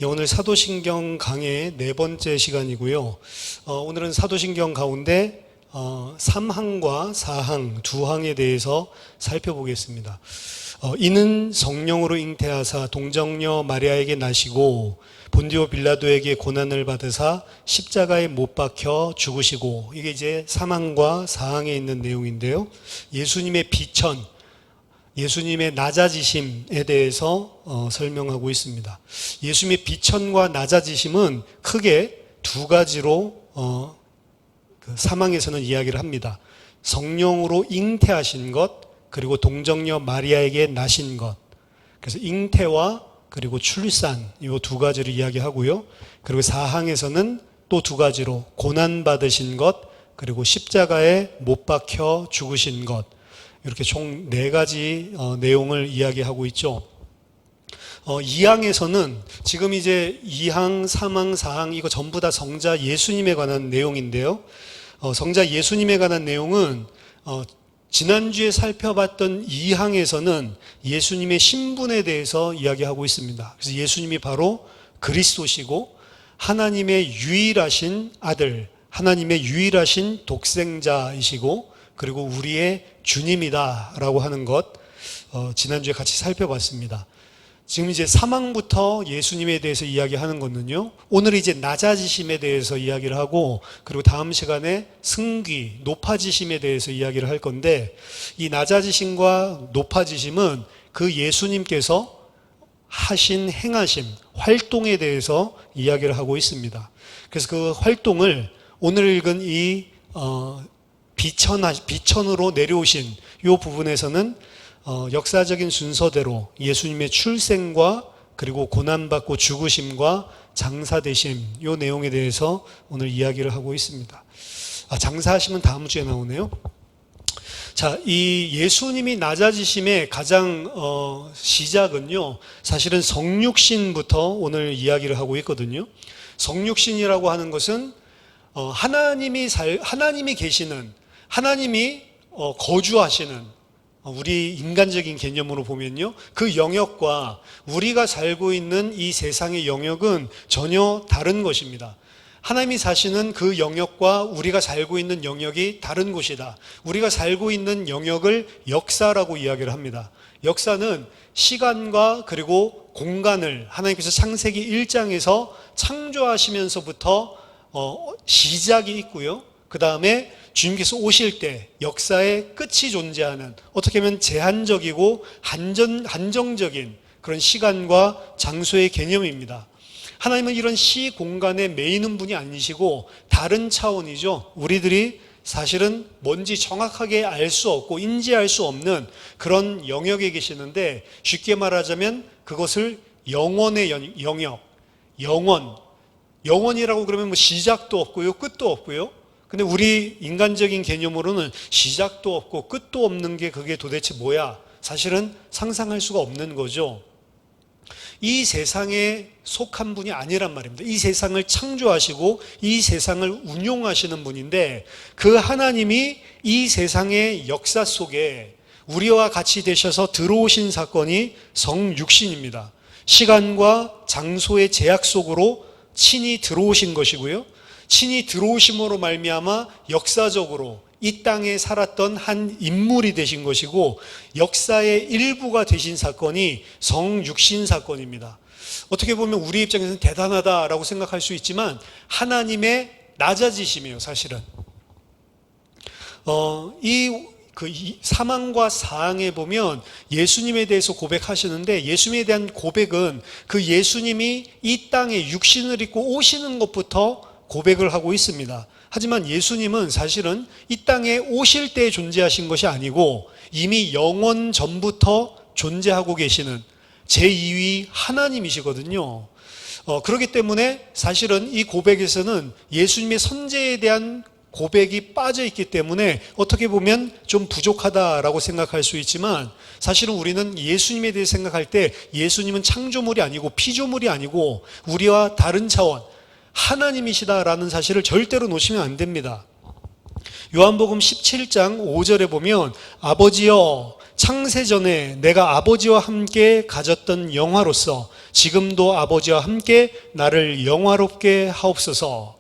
오늘 사도신경 강의 네 번째 시간이고요. 오늘은 사도신경 가운데 3항과 4항 두 항에 대해서 살펴보겠습니다. 이는 성령으로 잉태하사 동정녀 마리아에게 나시고 본디오 빌라도에게 고난을 받으사 십자가에 못 박혀 죽으시고, 이게 이제 3항과 4항에 있는 내용인데요. 예수님의 비천, 예수님의 낮아지심에 대해서 설명하고 있습니다. 예수님의 비천과 낮아지심은 크게 두 가지로 사망에서는 이야기를 합니다. 성령으로 잉태하신 것, 그리고 동정녀 마리아에게 나신 것. 그래서 잉태와 그리고 출산, 이 두 가지를 이야기하고요. 그리고 사항에서는 또 두 가지로 고난받으신 것, 그리고 십자가에 못 박혀 죽으신 것, 이렇게 총 네 가지 내용을 이야기하고 있죠. 2항에서는 지금 이제 2항, 3항, 4항 이거 전부 다 성자 예수님에 관한 내용인데요. 성자 예수님에 관한 내용은 지난주에 살펴봤던 2항에서는 예수님의 신분에 대해서 이야기하고 있습니다. 그래서 예수님이 바로 그리스도시고 하나님의 유일하신 아들, 하나님의 유일하신 독생자이시고, 그리고 우리의 주님이다라고 하는 것, 지난주에 같이 살펴봤습니다. 지금 이제 사망부터 예수님에 대해서 이야기하는 것은요, 오늘 이제 낮아지심에 대해서 이야기를 하고, 그리고 다음 시간에 승귀, 높아지심에 대해서 이야기를 할 건데, 이 낮아지심과 높아지심은 그 예수님께서 하신 행하심, 활동에 대해서 이야기를 하고 있습니다. 그래서 그 활동을 오늘 읽은 이 비천으로 내려오신 이 부분에서는 역사적인 순서대로 예수님의 출생과 그리고 고난받고 죽으심과 장사되심, 이 내용에 대해서 오늘 이야기를 하고 있습니다. 장사하심은 다음 주에 나오네요. 자, 이 예수님이 낮아지심의 가장 시작은요, 사실은 성육신부터 오늘 이야기를 하고 있거든요. 성육신이라고 하는 것은 하나님이 계시는, 하나님이 거주하시는, 우리 인간적인 개념으로 보면요, 그 영역과 우리가 살고 있는 이 세상의 영역은 전혀 다른 것입니다. 하나님이 사시는 그 영역과 우리가 살고 있는 영역이 다른 곳이다. 우리가 살고 있는 영역을 역사라고 이야기를 합니다. 역사는 시간과 그리고 공간을 하나님께서 창세기 1장에서 창조하시면서부터 시작이 있고요, 그 다음에 주님께서 오실 때 역사의 끝이 존재하는, 어떻게 보면 제한적이고 한정적인 그런 시간과 장소의 개념입니다. 하나님은 이런 시 공간에 매이는 분이 아니시고 다른 차원이죠. 우리들이 사실은 뭔지 정확하게 알 수 없고 인지할 수 없는 그런 영역에 계시는데, 쉽게 말하자면 그것을 영원의 영역, 영원이라고 그러면 뭐 시작도 없고요, 끝도 없고요. 근데 우리 인간적인 개념으로는 시작도 없고 끝도 없는 게 그게 도대체 뭐야? 사실은 상상할 수가 없는 거죠. 이 세상에 속한 분이 아니란 말입니다. 이 세상을 창조하시고 이 세상을 운용하시는 분인데, 그 하나님이 이 세상의 역사 속에 우리와 같이 되셔서 들어오신 사건이 성육신입니다. 시간과 장소의 제약 속으로 친히 들어오신 것이고요, 친히 들어오심으로 말미암아 역사적으로 이 땅에 살았던 한 인물이 되신 것이고, 역사의 일부가 되신 사건이 성육신 사건입니다. 어떻게 보면 우리 입장에서는 대단하다라고 생각할 수 있지만 하나님의 낮아지심이에요, 사실은. 이 사망과 사항에 보면 예수님에 대해서 고백하시는데, 예수님에 대한 고백은 그 예수님이 이 땅에 육신을 입고 오시는 것부터 고백을 하고 있습니다. 하지만 예수님은 사실은 이 땅에 오실 때 존재하신 것이 아니고 이미 영원 전부터 존재하고 계시는 제2위 하나님이시거든요. 그렇기 때문에 사실은 이 고백에서는 예수님의 선재에 대한 고백이 빠져 있기 때문에 어떻게 보면 좀 부족하다라고 생각할 수 있지만, 사실은 우리는 예수님에 대해 생각할 때 예수님은 창조물이 아니고 피조물이 아니고 우리와 다른 차원, 하나님이시다라는 사실을 절대로 놓치면 안 됩니다. 요한복음 17장 5절에 보면 아버지여 창세전에 내가 아버지와 함께 가졌던 영화로서 지금도 아버지와 함께 나를 영화롭게 하옵소서.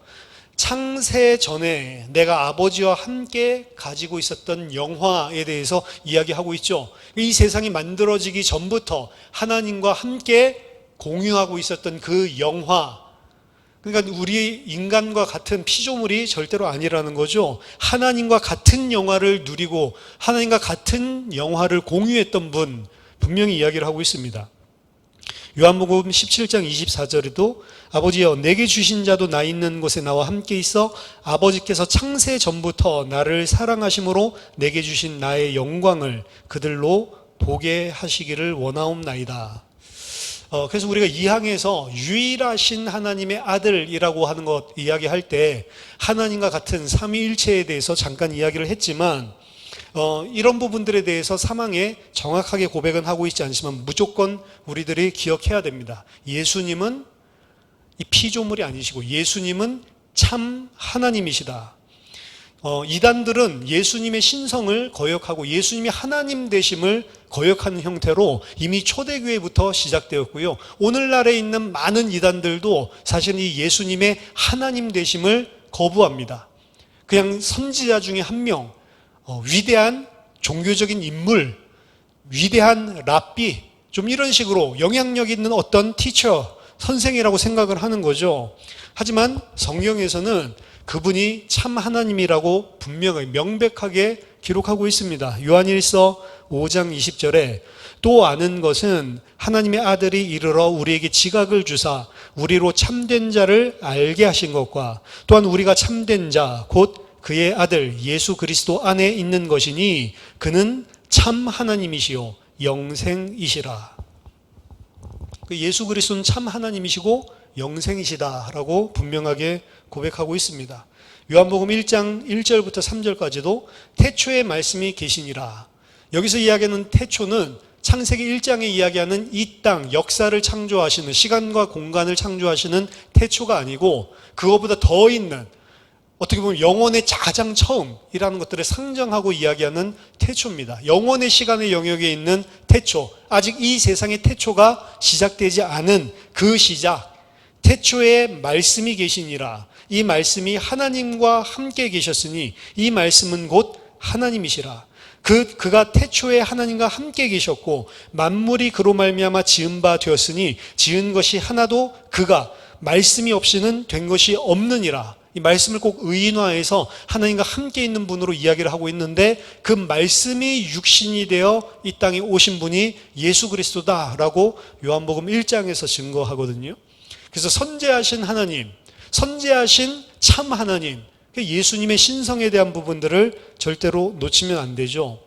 창세전에 내가 아버지와 함께 가지고 있었던 영화에 대해서 이야기하고 있죠. 이 세상이 만들어지기 전부터 하나님과 함께 공유하고 있었던 그 영화, 그러니까 우리 인간과 같은 피조물이 절대로 아니라는 거죠. 하나님과 같은 영화를 누리고 하나님과 같은 영화를 공유했던 분, 분명히 이야기를 하고 있습니다. 요한복음 17장 24절에도 아버지여 내게 주신 자도 나 있는 곳에 나와 함께 있어 아버지께서 창세 전부터 나를 사랑하심으로 내게 주신 나의 영광을 그들로 보게 하시기를 원하옵나이다. 그래서 우리가 이 항에서 유일하신 하나님의 아들이라고 하는 것 이야기할 때 하나님과 같은 삼위일체에 대해서 잠깐 이야기를 했지만 이런 부분들에 대해서 사망에 정확하게 고백은 하고 있지 않지만 무조건 우리들이 기억해야 됩니다. 예수님은 이 피조물이 아니시고 예수님은 참 하나님이시다. 이단들은 예수님의 신성을 거역하고 예수님이 하나님 되심을 거역하는 형태로 이미 초대교회부터 시작되었고요. 오늘날에 있는 많은 이단들도 사실 이 예수님의 하나님 되심을 거부합니다. 그냥 선지자 중에 한 명, 위대한 종교적인 인물, 위대한 랍비, 좀 이런 식으로 영향력 있는 어떤 티처, 선생이라고 생각을 하는 거죠. 하지만 성경에서는 그분이 참 하나님이라고 분명히 명백하게 기록하고 있습니다. 요한일서 5장 20절에 또 아는 것은 하나님의 아들이 이르러 우리에게 지각을 주사 우리로 참된 자를 알게 하신 것과 또한 우리가 참된 자 곧 그의 아들 예수 그리스도 안에 있는 것이니 그는 참 하나님이시요 영생이시라. 그 예수 그리스도는 참 하나님이시고 영생이시다라고 분명하게 고백하고 있습니다. 요한복음 1장 1절부터 3절까지도 태초에 말씀이 계시니라. 여기서 이야기하는 태초는 창세기 1장에 이야기하는 이 땅, 역사를 창조하시는, 시간과 공간을 창조하시는 태초가 아니고 그거보다 더 있는, 어떻게 보면 영원의 가장 처음이라는 것들을 상정하고 이야기하는 태초입니다. 영원의 시간의 영역에 있는 태초, 아직 이 세상의 태초가 시작되지 않은 그 시작, 태초에 말씀이 계시니라. 이 말씀이 하나님과 함께 계셨으니 이 말씀은 곧 하나님이시라. 그가 태초에 하나님과 함께 계셨고 만물이 그로 말미암아 지은 바 되었으니 지은 것이 하나도 그가 말씀이 없이는 된 것이 없느니라. 이 말씀을 꼭 의인화해서 하나님과 함께 있는 분으로 이야기를 하고 있는데 그 말씀이 육신이 되어 이 땅에 오신 분이 예수 그리스도다라고 요한복음 1장에서 증거하거든요. 그래서 선지하신 하나님, 선지하신 참 하나님, 예수님의 신성에 대한 부분들을 절대로 놓치면 안 되죠.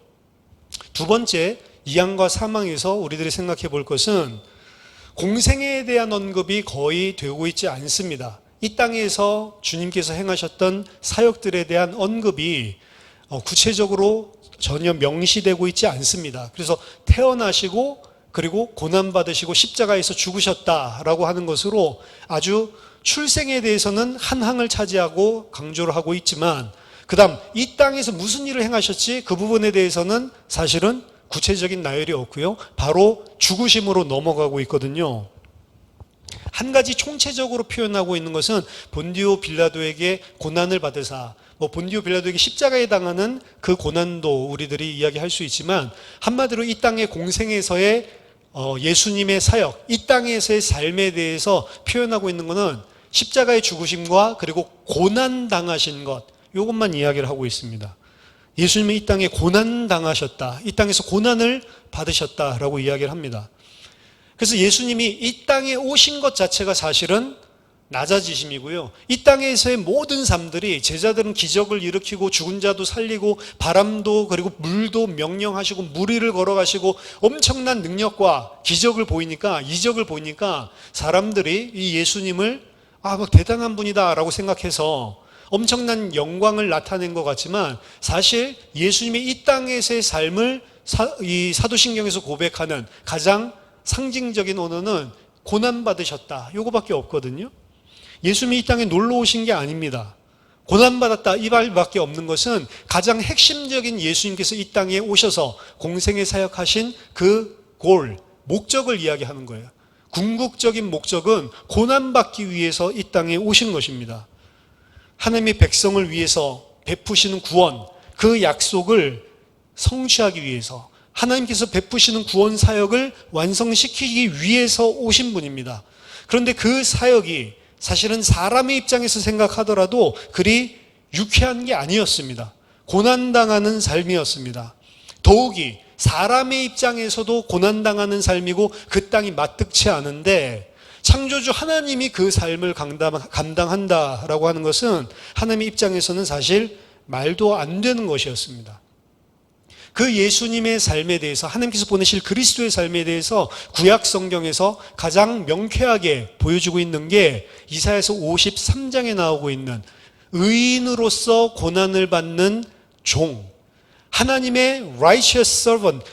두 번째, 이항과 사망에서 우리들이 생각해 볼 것은 공생에 대한 언급이 거의 되고 있지 않습니다. 이 땅에서 주님께서 행하셨던 사역들에 대한 언급이 구체적으로 전혀 명시되고 있지 않습니다. 그래서 태어나시고 그리고 고난받으시고 십자가에서 죽으셨다라고 하는 것으로 아주 출생에 대해서는 한 항을 차지하고 강조를 하고 있지만 그 다음 이 땅에서 무슨 일을 행하셨지 그 부분에 대해서는 사실은 구체적인 나열이 없고요. 바로 죽으심으로 넘어가고 있거든요. 한 가지 총체적으로 표현하고 있는 것은 본디오 빌라도에게 고난을 받으사, 본디오 빌라도에게 십자가에 당하는 그 고난도 우리들이 이야기할 수 있지만 한마디로 이 땅의 공생에서의 예수님의 사역, 이 땅에서의 삶에 대해서 표현하고 있는 것은 십자가의 죽으심과 그리고 고난 당하신 것, 이것만 이야기를 하고 있습니다. 예수님은 이 땅에 고난 당하셨다, 이 땅에서 고난을 받으셨다라고 이야기를 합니다. 그래서 예수님이 이 땅에 오신 것 자체가 사실은 낮아지심이고요. 이 땅에서의 모든 삶들이, 제자들은 기적을 일으키고 죽은 자도 살리고 바람도 그리고 물도 명령하시고 물 위를 걸어가시고 엄청난 능력과 기적을 보이니까, 이적을 보이니까 사람들이 이 예수님을 대단한 분이다 라고 생각해서 엄청난 영광을 나타낸 것 같지만 사실 예수님의 이 땅에서의 삶을 이 사도신경에서 고백하는 가장 상징적인 언어는 고난받으셨다, 요거밖에 없거든요. 예수님이 이 땅에 놀러 오신 게 아닙니다. 고난받았다 이 말밖에 없는 것은 가장 핵심적인 예수님께서 이 땅에 오셔서 공생애 사역하신 그 목적을 이야기하는 거예요. 궁극적인 목적은 고난받기 위해서 이 땅에 오신 것입니다. 하나님의 백성을 위해서 베푸시는 구원, 그 약속을 성취하기 위해서 하나님께서 베푸시는 구원 사역을 완성시키기 위해서 오신 분입니다. 그런데 그 사역이 사실은 사람의 입장에서 생각하더라도 그리 유쾌한 게 아니었습니다. 고난당하는 삶이었습니다. 더욱이 사람의 입장에서도 고난당하는 삶이고 그 땅이 마뜩치 않은데 창조주 하나님이 그 삶을 감당한다라고 하는 것은 하나님의 입장에서는 사실 말도 안 되는 것이었습니다. 그 예수님의 삶에 대해서 하나님께서 보내실 그리스도의 삶에 대해서 구약 성경에서 가장 명쾌하게 보여주고 있는 게 이사야서 53장에 나오고 있는 의인으로서 고난을 받는 종, 하나님의 righteous servant,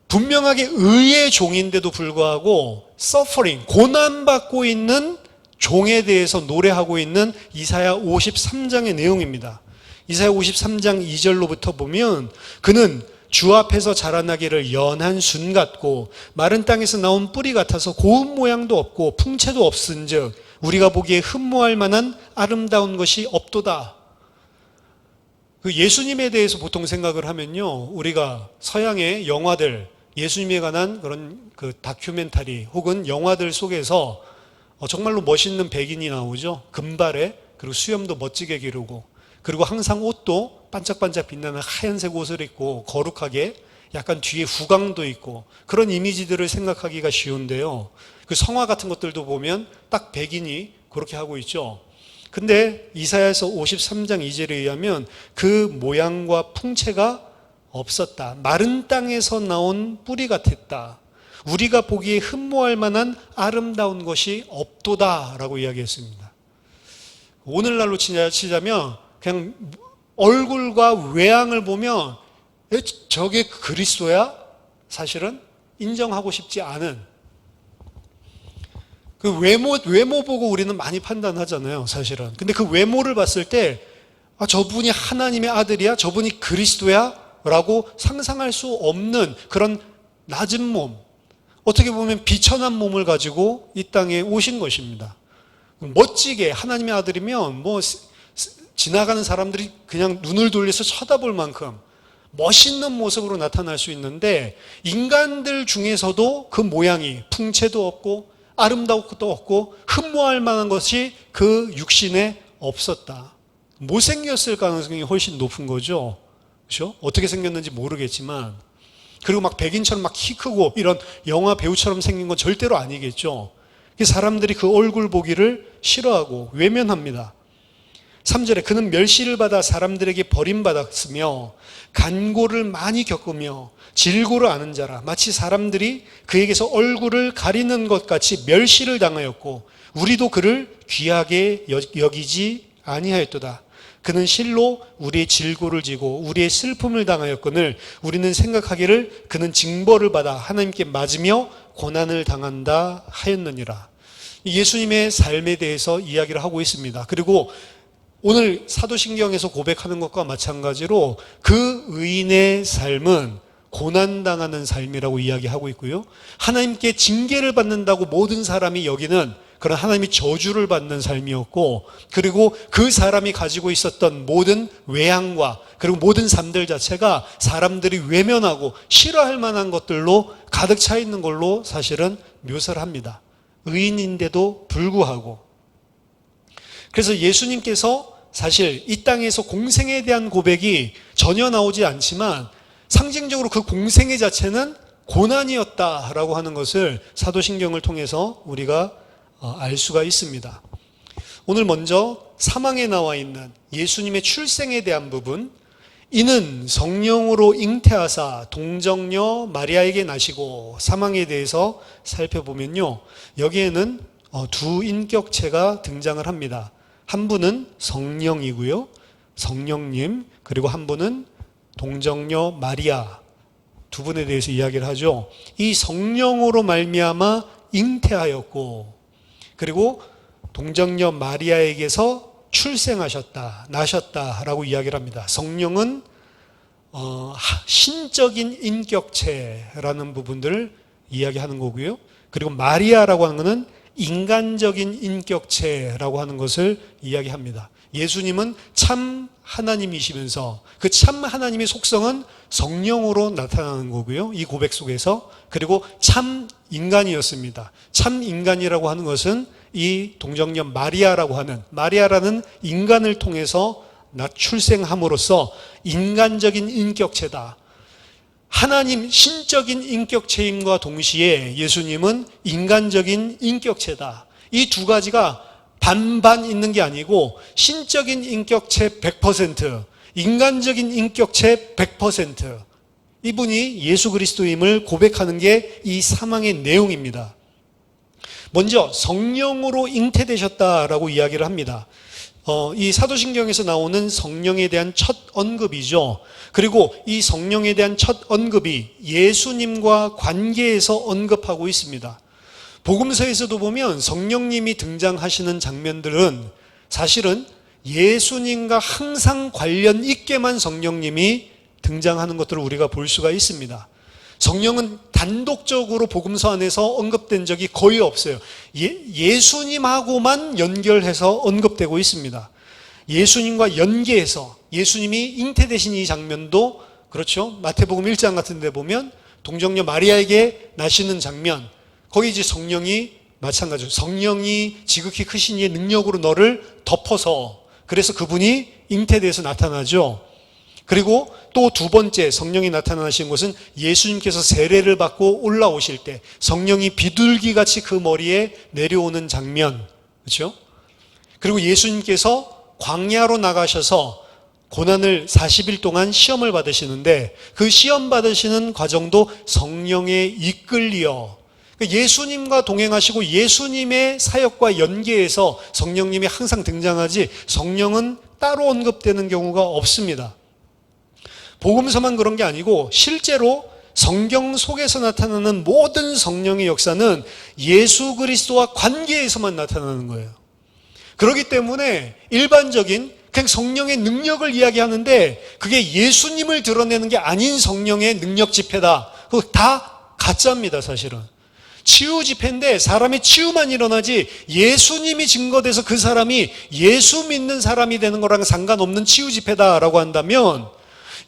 분명하게 의의 종인데도 불구하고 suffering, 고난받고 있는 종에 대해서 노래하고 있는 이사야 53장의 내용입니다. 이사야 53장 2절로부터 보면 그는 주 앞에서 자라나기를 연한 순 같고 마른 땅에서 나온 뿌리 같아서 고운 모양도 없고 풍채도 없은즉 우리가 보기에 흠모할 만한 아름다운 것이 없도다. 그 예수님에 대해서 보통 생각을 하면요, 우리가 서양의 영화들, 예수님에 관한 그런 그 다큐멘터리 혹은 영화들 속에서 정말로 멋있는 백인이 나오죠. 금발에, 그리고 수염도 멋지게 기르고, 그리고 항상 옷도 반짝반짝 빛나는 하얀색 옷을 입고 거룩하게 약간 뒤에 후광도 있고 그런 이미지들을 생각하기가 쉬운데요. 그 성화 같은 것들도 보면 딱 백인이 그렇게 하고 있죠. 근데 이사야서 53장 2절에 의하면 그 모양과 풍채가 없었다. 마른 땅에서 나온 뿌리 같았다. 우리가 보기에 흠모할 만한 아름다운 것이 없도다라고 이야기했습니다. 오늘날로 치자면 그냥 얼굴과 외양을 보면 저게 그리스도야? 사실은 인정하고 싶지 않은 그 외모 보고 우리는 많이 판단하잖아요, 사실은. 근데 그 외모를 봤을 때 저분이 하나님의 아들이야? 저분이 그리스도야? 라고 상상할 수 없는 그런 낮은 몸, 어떻게 보면 비천한 몸을 가지고 이 땅에 오신 것입니다. 멋지게 하나님의 아들이면 지나가는 사람들이 그냥 눈을 돌려서 쳐다볼 만큼 멋있는 모습으로 나타날 수 있는데 인간들 중에서도 그 모양이 풍채도 없고 아름다울 것도 없고 흠모할 만한 것이 그 육신에 없었다. 못생겼을 가능성이 훨씬 높은 거죠. 그렇죠? 어떻게 생겼는지 모르겠지만, 그리고 막 백인처럼 막 키 크고 이런 영화 배우처럼 생긴 건 절대로 아니겠죠. 사람들이 그 얼굴 보기를 싫어하고 외면합니다. 3절에 그는 멸시를 받아 사람들에게 버림받았으며 간고를 많이 겪으며 질고를 아는 자라, 마치 사람들이 그에게서 얼굴을 가리는 것 같이 멸시를 당하였고 우리도 그를 귀하게 여기지 아니하였도다. 그는 실로 우리의 질고를 지고 우리의 슬픔을 당하였거늘 우리는 생각하기를 그는 징벌을 받아 하나님께 맞으며 고난을 당한다 하였느니라. 예수님의 삶에 대해서 이야기를 하고 있습니다. 그리고 오늘 사도신경에서 고백하는 것과 마찬가지로 그 의인의 삶은 고난당하는 삶이라고 이야기하고 있고요, 하나님께 징계를 받는다고 모든 사람이 여기는 그런 하나님이 저주를 받는 삶이었고, 그리고 그 사람이 가지고 있었던 모든 외향과 그리고 모든 삶들 자체가 사람들이 외면하고 싫어할 만한 것들로 가득 차 있는 걸로 사실은 묘사를 합니다. 의인인데도 불구하고. 그래서 예수님께서 사실 이 땅에서 공생에 대한 고백이 전혀 나오지 않지만 상징적으로 그 공생애 자체는 고난이었다라고 하는 것을 사도신경을 통해서 우리가 알 수가 있습니다. 오늘 먼저 사망에 나와 있는 예수님의 출생에 대한 부분, 이는 성령으로 잉태하사 동정녀 마리아에게 나시고 사망에 대해서 살펴보면요, 여기에는 두 인격체가 등장을 합니다. 한 분은 성령이고요, 성령님, 그리고 한 분은 동정녀 마리아, 두 분에 대해서 이야기를 하죠. 이 성령으로 말미암아 잉태하였고, 그리고 동정녀 마리아에게서 출생하셨다, 나셨다라고 이야기를 합니다. 성령은 신적인 인격체라는 부분들을 이야기하는 거고요. 그리고 마리아라고 하는 것은 인간적인 인격체라고 하는 것을 이야기합니다. 예수님은 참 하나님이시면서 그 참 하나님의 속성은 성령으로 나타나는 거고요. 이 고백 속에서. 그리고 참 인간이었습니다. 참 인간이라고 하는 것은 이 동정녀 마리아라는 인간을 통해서 출생함으로써 인간적인 인격체다. 하나님 신적인 인격체임과 동시에 예수님은 인간적인 인격체다. 이 두 가지가 반반 있는 게 아니고 신적인 인격체 100%, 인간적인 인격체 100%. 이분이 예수 그리스도임을 고백하는 게 이 사망의 내용입니다. 먼저 성령으로 잉태되셨다라고 이야기를 합니다. 이 사도신경에서 나오는 성령에 대한 첫 언급이죠. 그리고 이 성령에 대한 첫 언급이 예수님과 관계에서 언급하고 있습니다. 복음서에서도 보면 성령님이 등장하시는 장면들은 사실은 예수님과 항상 관련 있게만 성령님이 등장하는 것들을 우리가 볼 수가 있습니다. 성령은 단독적으로 복음서 안에서 언급된 적이 거의 없어요. 예수님하고만 연결해서 언급되고 있습니다. 예수님과 연계해서 예수님이 잉태되신 이 장면도 그렇죠. 마태복음 1장 같은 데 보면 동정녀 마리아에게 나시는 장면, 거기 이제 성령이 마찬가지로 성령이 지극히 크신 이의 능력으로 너를 덮어서, 그래서 그분이 잉태돼서 나타나죠. 그리고 또 두 번째 성령이 나타나신 것은 예수님께서 세례를 받고 올라오실 때 성령이 비둘기같이 그 머리에 내려오는 장면, 그렇죠? 그리고 예수님께서 광야로 나가셔서 고난을 40일 동안 시험을 받으시는데 그 시험 받으시는 과정도 성령에 이끌리어 예수님과 동행하시고 예수님의 사역과 연계해서 성령님이 항상 등장하지 성령은 따로 언급되는 경우가 없습니다. 복음서만 그런 게 아니고 실제로 성경 속에서 나타나는 모든 성령의 역사는 예수 그리스도와 관계에서만 나타나는 거예요. 그렇기 때문에 일반적인 그냥 성령의 능력을 이야기하는데 그게 예수님을 드러내는 게 아닌 성령의 능력 집회다. 그거 다 가짜입니다, 사실은. 치유 집회인데 사람의 치유만 일어나지 예수님이 증거돼서 그 사람이 예수 믿는 사람이 되는 거랑 상관없는 치유 집회다라고 한다면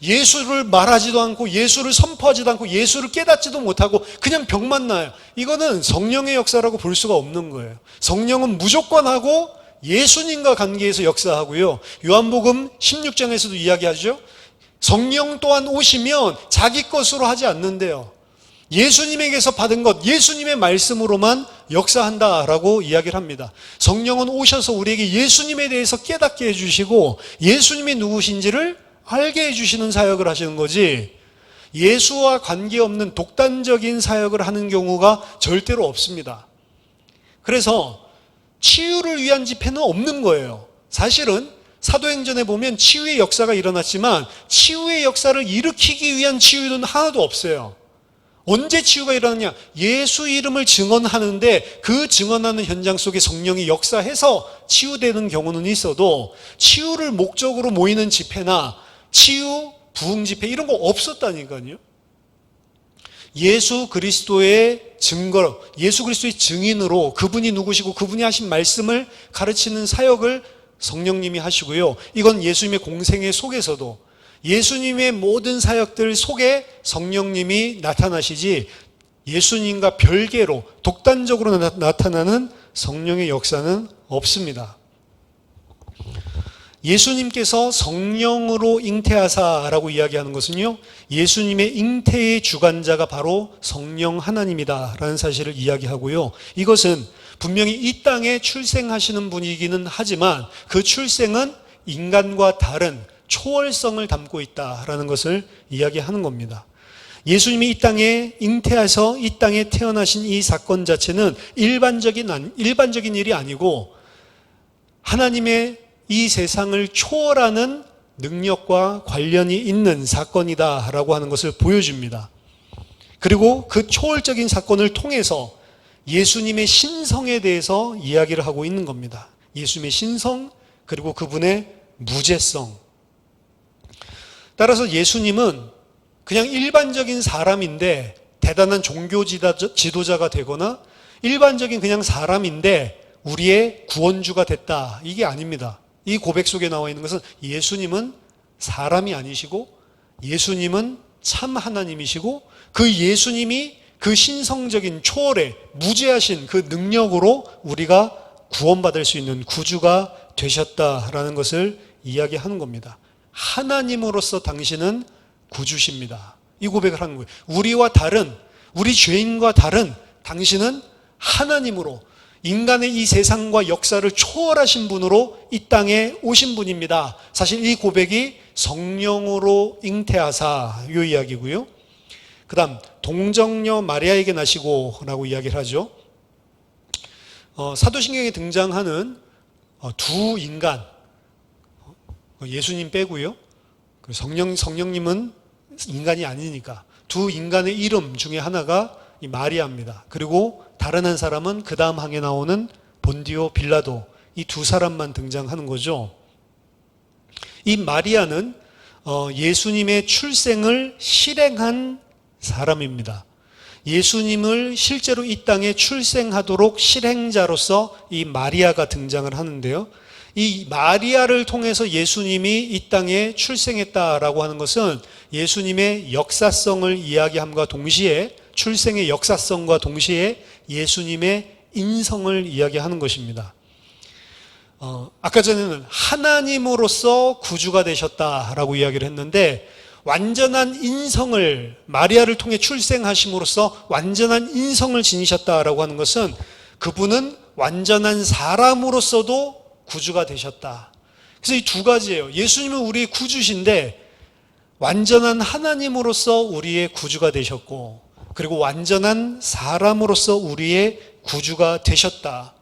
예수를 말하지도 않고 예수를 선포하지도 않고 예수를 깨닫지도 못하고 그냥 병만 나요. 이거는 성령의 역사라고 볼 수가 없는 거예요. 성령은 무조건 하고 예수님과 관계에서 역사하고요. 요한복음 16장에서도 이야기하죠. 성령 또한 오시면 자기 것으로 하지 않는데요. 예수님에게서 받은 것, 예수님의 말씀으로만 역사한다라고 이야기를 합니다. 성령은 오셔서 우리에게 예수님에 대해서 깨닫게 해주시고 예수님이 누구신지를 알게 해주시는 사역을 하시는 거지 예수와 관계없는 독단적인 사역을 하는 경우가 절대로 없습니다. 그래서 치유를 위한 집회는 없는 거예요. 사실은 사도행전에 보면 치유의 역사가 일어났지만 치유의 역사를 일으키기 위한 치유는 하나도 없어요. 언제 치유가 일어나냐? 예수 이름을 증언하는데 그 증언하는 현장 속에 성령이 역사해서 치유되는 경우는 있어도 치유를 목적으로 모이는 집회나 치유, 부흥 집회 이런 거 없었다니까요. 예수 그리스도의 증거, 예수 그리스도의 증인으로 그분이 누구시고 그분이 하신 말씀을 가르치는 사역을 성령님이 하시고요. 이건 예수님의 공생애 속에서도 예수님의 모든 사역들 속에 성령님이 나타나시지 예수님과 별개로 독단적으로 나타나는 성령의 역사는 없습니다. 예수님께서 성령으로 잉태하사라고 이야기하는 것은요, 예수님의 잉태의 주관자가 바로 성령 하나님이다라는 사실을 이야기하고요. 이것은 분명히 이 땅에 출생하시는 분이기는 하지만 그 출생은 인간과 다른 초월성을 담고 있다라는 것을 이야기하는 겁니다. 예수님이 이 땅에 잉태해서 이 땅에 태어나신 이 사건 자체는 일반적인 일이 아니고 하나님의 이 세상을 초월하는 능력과 관련이 있는 사건이다라고 하는 것을 보여줍니다. 그리고 그 초월적인 사건을 통해서 예수님의 신성에 대해서 이야기를 하고 있는 겁니다. 예수님의 신성, 그리고 그분의 무죄성. 따라서 예수님은 그냥 일반적인 사람인데 대단한 종교 지도자가 되거나 일반적인 그냥 사람인데 우리의 구원주가 됐다. 이게 아닙니다. 이 고백 속에 나와 있는 것은 예수님은 사람이 아니시고 예수님은 참 하나님이시고 그 예수님이 그 신성적인 초월의 무죄하신 그 능력으로 우리가 구원받을 수 있는 구주가 되셨다라는 것을 이야기하는 겁니다. 하나님으로서 당신은 구주십니다. 이 고백을 하는 거예요. 우리와 다른, 우리 죄인과 다른 당신은 하나님으로 인간의 이 세상과 역사를 초월하신 분으로 이 땅에 오신 분입니다. 사실 이 고백이 성령으로 잉태하사 이 이야기고요. 그 다음 동정녀 마리아에게 나시고 라고 이야기를 하죠. 사도신경에 등장하는 두 인간, 예수님 빼고요. 성령님은 인간이 아니니까 두 인간의 이름 중에 하나가 이 마리아입니다. 그리고 다른 한 사람은 그 다음 항에 나오는 본디오 빌라도, 이 두 사람만 등장하는 거죠. 이 마리아는 예수님의 출생을 실행한 사람입니다. 예수님을 실제로 이 땅에 출생하도록 실행자로서 이 마리아가 등장을 하는데요. 이 마리아를 통해서 예수님이 이 땅에 출생했다라고 하는 것은 예수님의 역사성을 이야기함과 동시에, 출생의 역사성과 동시에 예수님의 인성을 이야기하는 것입니다. 아까 전에는 하나님으로서 구주가 되셨다라고 이야기를 했는데, 완전한 인성을, 마리아를 통해 출생하심으로써 완전한 인성을 지니셨다라고 하는 것은 그분은 완전한 사람으로서도 구주가 되셨다. 그래서 이 두 가지예요. 예수님은 우리의 구주신데 완전한 하나님으로서 우리의 구주가 되셨고, 그리고 완전한 사람으로서 우리의 구주가 되셨다.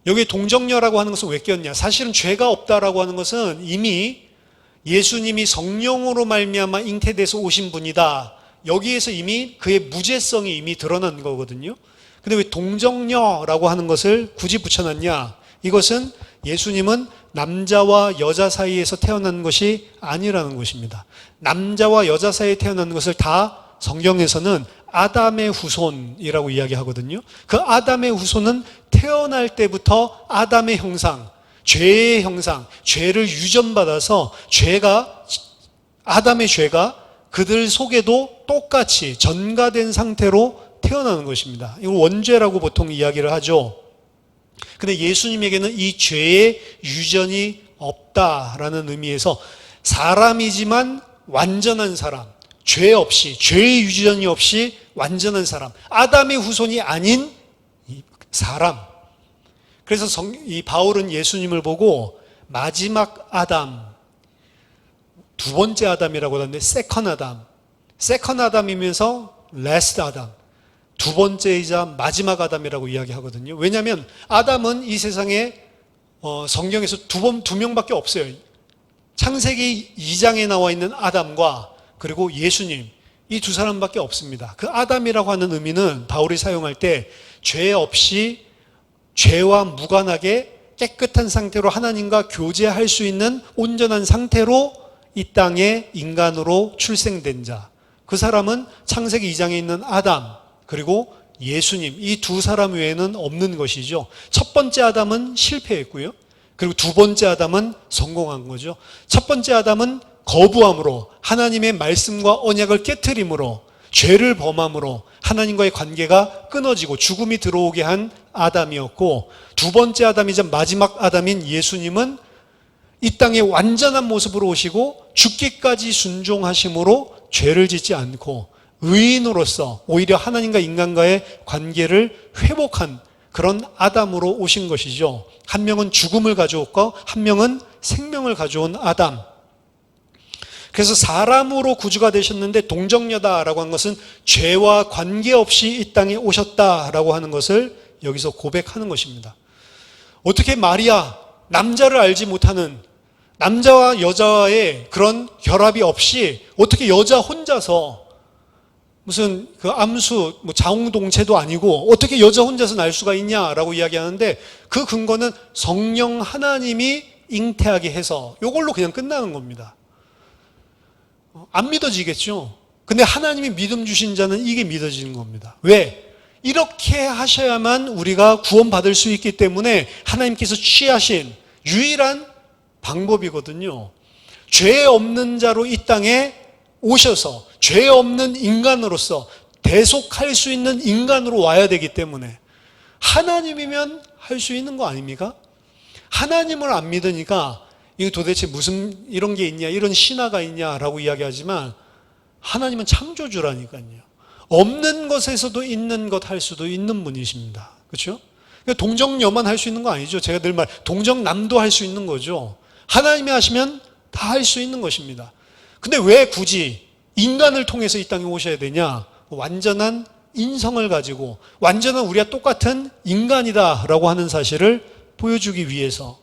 여기 동정녀라고 하는 것은 왜 꼈냐? 사실은 죄가 없다라고 하는 것은 이미 예수님이 성령으로 말미암아 잉태돼서 오신 분이다. 여기에서 이미 그의 무죄성이 이미 드러난 거거든요. 근데 왜 동정녀라고 하는 것을 굳이 붙여놨냐? 이것은 예수님은 남자와 여자 사이에서 태어난 것이 아니라는 것입니다. 남자와 여자 사이에 태어난 것을 다 성경에서는 아담의 후손이라고 이야기하거든요. 그 아담의 후손은 태어날 때부터 아담의 형상, 죄의 형상, 죄를 유전받아서 아담의 죄가 그들 속에도 똑같이 전가된 상태로 태어나는 것입니다. 이걸 원죄라고 보통 이야기를 하죠. 근데 예수님에게는 이 죄의 유전이 없다라는 의미에서 사람이지만 완전한 사람, 죄 없이, 죄의 유전이 없이 완전한 사람, 아담의 후손이 아닌 사람. 그래서 이 바울은 예수님을 보고 마지막 아담, 두 번째 아담이라고 하는데 세컨 아담이면서 레스트 아담, 두 번째이자 마지막 아담이라고 이야기하거든요. 왜냐하면 아담은 이 세상에 성경에서 두 명밖에 없어요. 창세기 2장에 나와 있는 아담과 그리고 예수님, 이 두 사람밖에 없습니다. 그 아담이라고 하는 의미는 바울이 사용할 때 죄 없이 죄와 무관하게 깨끗한 상태로 하나님과 교제할 수 있는 온전한 상태로 이 땅에 인간으로 출생된 자, 그 사람은 창세기 2장에 있는 아담 그리고 예수님, 이 두 사람 외에는 없는 것이죠. 첫 번째 아담은 실패했고요, 그리고 두 번째 아담은 성공한 거죠. 첫 번째 아담은 거부함으로, 하나님의 말씀과 언약을 깨트림으로, 죄를 범함으로 하나님과의 관계가 끊어지고 죽음이 들어오게 한 아담이었고, 두 번째 아담이자 마지막 아담인 예수님은 이 땅에 완전한 모습으로 오시고 죽기까지 순종하심으로 죄를 짓지 않고 의인으로서 오히려 하나님과 인간과의 관계를 회복한 그런 아담으로 오신 것이죠. 한 명은 죽음을 가져왔고 한 명은 생명을 가져온 아담. 그래서 사람으로 구주가 되셨는데 동정녀다라고 하는 것은 죄와 관계없이 이 땅에 오셨다라고 하는 것을 여기서 고백하는 것입니다. 어떻게 마리아, 남자를 알지 못하는, 남자와 여자의 그런 결합이 없이 어떻게 여자 혼자서 무슨 그 암수, 자웅동체도 아니고 어떻게 여자 혼자서 날 수가 있냐라고 이야기하는데, 그 근거는 성령 하나님이 잉태하게 해서 이걸로 그냥 끝나는 겁니다. 안 믿어지겠죠? 근데 하나님이 믿음 주신 자는 이게 믿어지는 겁니다. 왜? 이렇게 하셔야만 우리가 구원받을 수 있기 때문에 하나님께서 취하신 유일한 방법이거든요. 죄 없는 자로 이 땅에 오셔서 죄 없는 인간으로서 대속할 수 있는 인간으로 와야 되기 때문에 하나님이면 할 수 있는 거 아닙니까? 하나님을 안 믿으니까 이게 도대체 무슨 이런 게 있냐, 이런 신화가 있냐라고 이야기하지만 하나님은 창조주라니까요. 없는 것에서도 있는 것 할 수도 있는 분이십니다. 그렇죠? 동정녀만 할 수 있는 거 아니죠. 제가 늘 동정남도 할 수 있는 거죠. 하나님이 하시면 다 할 수 있는 것입니다. 근데 왜 굳이 인간을 통해서 이 땅에 오셔야 되냐? 완전한 인성을 가지고 완전한 우리와 똑같은 인간이다라고 하는 사실을 보여주기 위해서.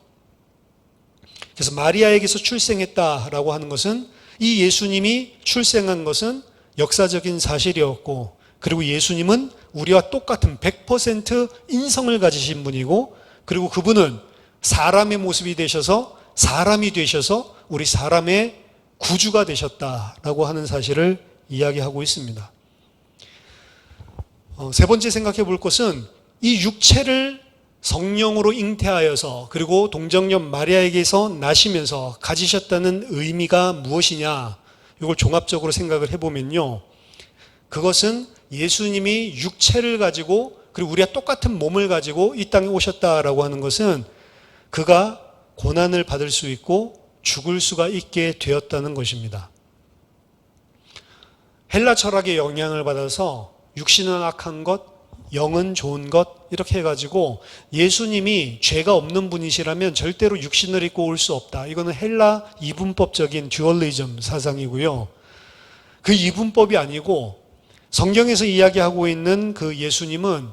그래서 마리아에게서 출생했다라고 하는 것은 이 예수님이 출생한 것은 역사적인 사실이었고, 그리고 예수님은 우리와 똑같은 100% 인성을 가지신 분이고, 그리고 그분은 사람의 모습이 되셔서 사람이 되셔서 우리 사람의 구주가 되셨다라고 하는 사실을 이야기하고 있습니다. 세 번째 생각해 볼 것은 이 육체를 성령으로 잉태하여서 그리고 동정녀 마리아에게서 나시면서 가지셨다는 의미가 무엇이냐, 이걸 종합적으로 생각을 해보면요, 그것은 예수님이 육체를 가지고 그리고 우리와 똑같은 몸을 가지고 이 땅에 오셨다라고 하는 것은 그가 고난을 받을 수 있고 죽을 수가 있게 되었다는 것입니다. 헬라 철학의 영향을 받아서 육신은 악한 것, 영은 좋은 것, 이렇게 해가지고 예수님이 죄가 없는 분이시라면 절대로 육신을 입고 올 수 없다. 이거는 헬라 이분법적인 듀얼리즘 사상이고요. 그 이분법이 아니고 성경에서 이야기하고 있는 그 예수님은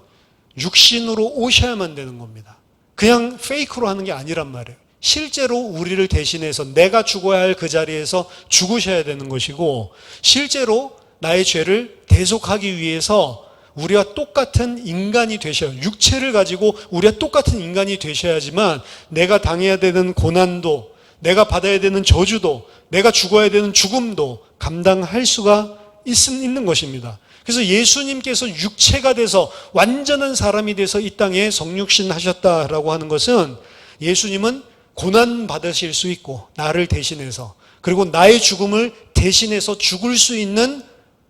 육신으로 오셔야만 되는 겁니다. 그냥 페이크로 하는 게 아니란 말이에요. 실제로 우리를 대신해서 내가 죽어야 할 그 자리에서 죽으셔야 되는 것이고, 실제로 나의 죄를 대속하기 위해서 우리와 똑같은 인간이 되셔야, 육체를 가지고 우리와 똑같은 인간이 되셔야지만 내가 당해야 되는 고난도, 내가 받아야 되는 저주도, 내가 죽어야 되는 죽음도 감당할 수가 있는 것입니다. 그래서 예수님께서 육체가 돼서 완전한 사람이 돼서 이 땅에 성육신 하셨다라고 하는 것은 예수님은 고난 받으실 수 있고 나를 대신해서, 그리고 나의 죽음을 대신해서 죽을 수 있는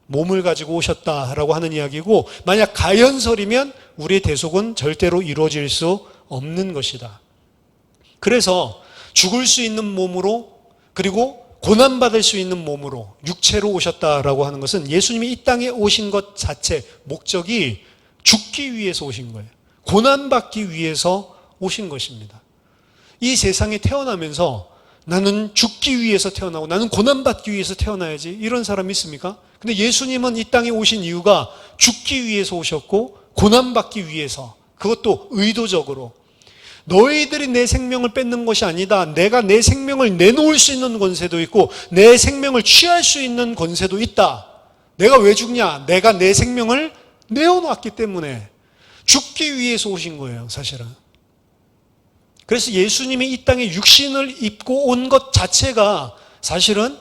몸을 가지고 오셨다라고 하는 이야기고, 만약 가연설이면 우리의 대속은 절대로 이루어질 수 없는 것이다. 그래서 죽을 수 있는 몸으로, 그리고 고난받을 수 있는 몸으로, 육체로 오셨다라고 하는 것은 예수님이 이 땅에 오신 것 자체, 목적이 죽기 위해서 오신 거예요. 고난받기 위해서 오신 것입니다. 이 세상에 태어나면서 나는 죽기 위해서 태어나고 나는 고난받기 위해서 태어나야지, 이런 사람이 있습니까? 근데 예수님은 이 땅에 오신 이유가 죽기 위해서 오셨고 고난받기 위해서, 그것도 의도적으로. 너희들이 내 생명을 뺏는 것이 아니다. 내가 내 생명을 내놓을 수 있는 권세도 있고 내 생명을 취할 수 있는 권세도 있다. 내가 왜 죽냐? 내가 내 생명을 내어놨기 때문에 죽기 위해서 오신 거예요, 사실은. 그래서 예수님이 이 땅에 육신을 입고 온 것 자체가 사실은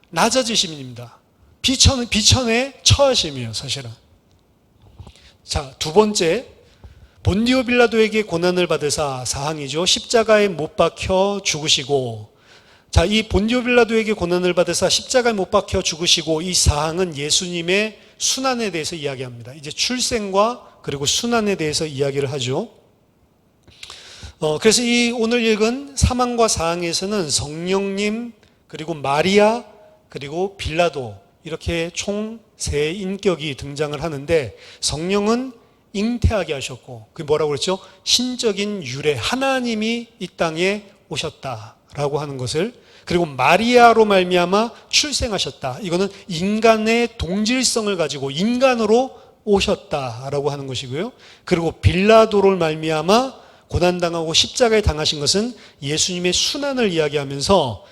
낮아지심입니다. 비천의 처하심이에요, 사실은. 자, 두 번째, 본디오 빌라도에게 고난을 받으사, 사항이죠. 십자가에 못 박혀 죽으시고. 자, 이 본디오 빌라도에게 고난을 받으사 십자가에 못 박혀 죽으시고, 이 사항은 예수님의 순환에 대해서 이야기합니다. 이제 출생과 그리고 순환에 대해서 이야기를 하죠. 그래서 이 오늘 읽은 사망과 사항에서는 성령님, 그리고 마리아, 그리고 빌라도, 이렇게 총 세 인격이 등장을 하는데, 성령은 잉태하게 하셨고, 그게 뭐라고 그랬죠? 신적인 유래, 하나님이 이 땅에 오셨다라고 하는 것을, 그리고 마리아로 말미암아 출생하셨다. 이거는 인간의 동질성을 가지고 인간으로 오셨다라고 하는 것이고요. 그리고 빌라도를 말미암아 고난당하고 십자가에 당하신 것은 예수님의 순환을 이야기하면서,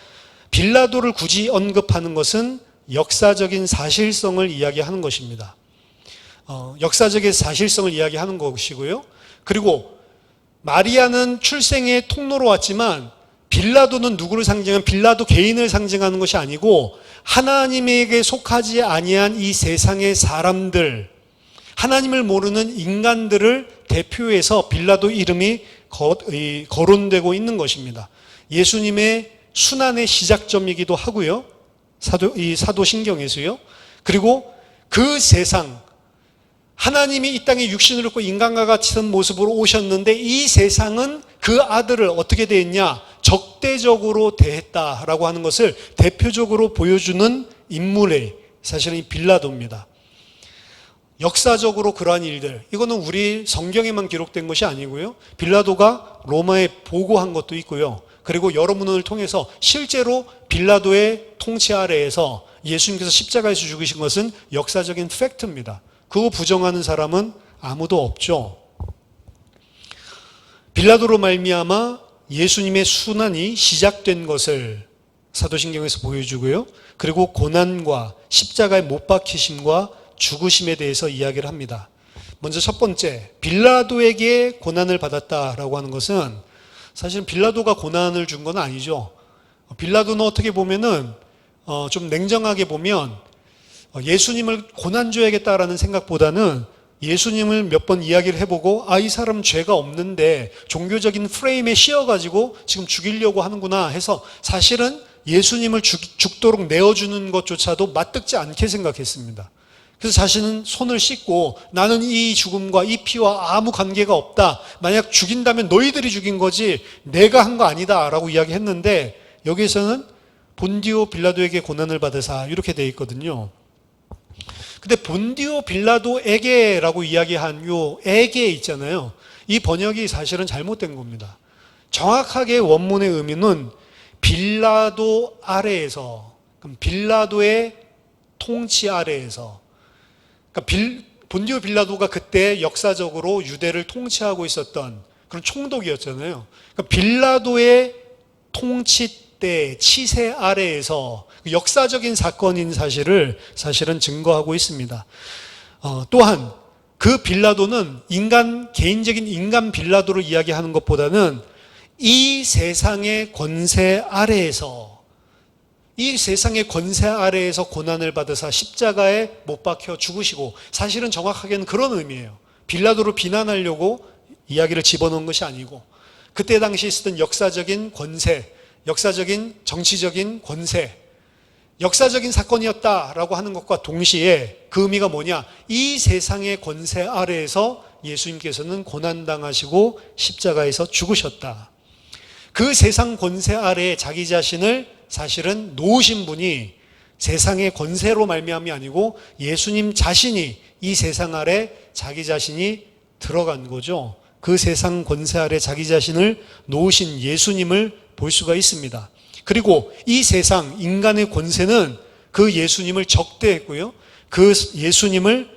빌라도를 굳이 언급하는 것은 역사적인 사실성을 이야기하는 것입니다. 역사적인 사실성을 이야기하는 것이고요. 그리고 마리아는 출생의 통로로 왔지만 빌라도는 누구를 상징하는, 빌라도 개인을 상징하는 것이 아니고 하나님에게 속하지 아니한 이 세상의 사람들, 하나님을 모르는 인간들을 대표해서 빌라도 이름이 거론되고 있는 것입니다. 예수님의 순환의 시작점이기도 하고요. 사도신경에서요. 그리고 그 세상, 하나님이 이 땅에 육신을 입고 인간과 같은 모습으로 오셨는데 이 세상은 그 아들을 어떻게 대했냐? 적대적으로 대했다라고 하는 것을 대표적으로 보여주는 인물이 사실은 이 빌라도입니다. 역사적으로 그러한 일들, 이거는 우리 성경에만 기록된 것이 아니고요. 빌라도가 로마에 보고한 것도 있고요. 그리고 여러분을 통해서 실제로 빌라도의 통치 아래에서 예수님께서 십자가에서 죽으신 것은 역사적인 팩트입니다. 그거 부정하는 사람은 아무도 없죠. 빌라도로 말미암아 예수님의 순환이 시작된 것을 사도신경에서 보여주고요. 그리고 고난과 십자가에 못 박히심과 죽으심에 대해서 이야기를 합니다. 먼저 첫 번째, 빌라도에게 고난을 받았다라고 하는 것은 사실 빌라도가 고난을 준 건 아니죠. 빌라도는 어떻게 보면은 좀 냉정하게 보면 예수님을 고난 줘야겠다라는 생각보다는 예수님을 몇 번 이야기를 해보고 이 사람은 죄가 없는데 종교적인 프레임에 씌워가지고 지금 죽이려고 하는구나 해서 사실은 예수님을 죽도록 내어주는 것조차도 맞듣지 않게 생각했습니다. 그래서 자신은 손을 씻고 나는 이 죽음과 이 피와 아무 관계가 없다. 만약 죽인다면 너희들이 죽인 거지 내가 한 거 아니다 라고 이야기했는데 여기에서는 본디오 빌라도에게 고난을 받으사 이렇게 되어 있거든요. 근데 본디오 빌라도에게라고 이야기한 요 에게 있잖아요. 이 번역이 사실은 잘못된 겁니다. 정확하게 원문의 의미는 빌라도 아래에서, 그럼 빌라도의 통치 아래에서, 그러니까 본디오 빌라도가 그때 역사적으로 유대를 통치하고 있었던 그런 총독이었잖아요. 그러니까 빌라도의 통치 때 치세 아래에서 역사적인 사건인 사실을 사실은 증거하고 있습니다. 또한 그 빌라도는 개인적인 인간 빌라도를 이야기하는 것보다는 이 세상의 권세 아래에서 고난을 받으사 십자가에 못 박혀 죽으시고, 사실은 정확하게는 그런 의미예요. 빌라도를 비난하려고 이야기를 집어넣은 것이 아니고 그때 당시 있었던 역사적인 권세, 역사적인 정치적인 권세, 역사적인 사건이었다라고 하는 것과 동시에 그 의미가 뭐냐? 이 세상의 권세 아래에서 예수님께서는 고난당하시고 십자가에서 죽으셨다. 그 세상 권세 아래에 자기 자신을 사실은 놓으신 분이 세상의 권세로 말미암이 아니고 예수님 자신이 이 세상 아래 자기 자신이 들어간 거죠. 그 세상 권세 아래 자기 자신을 놓으신 예수님을 볼 수가 있습니다. 그리고 이 세상 인간의 권세는 그 예수님을 적대했고요. 그 예수님을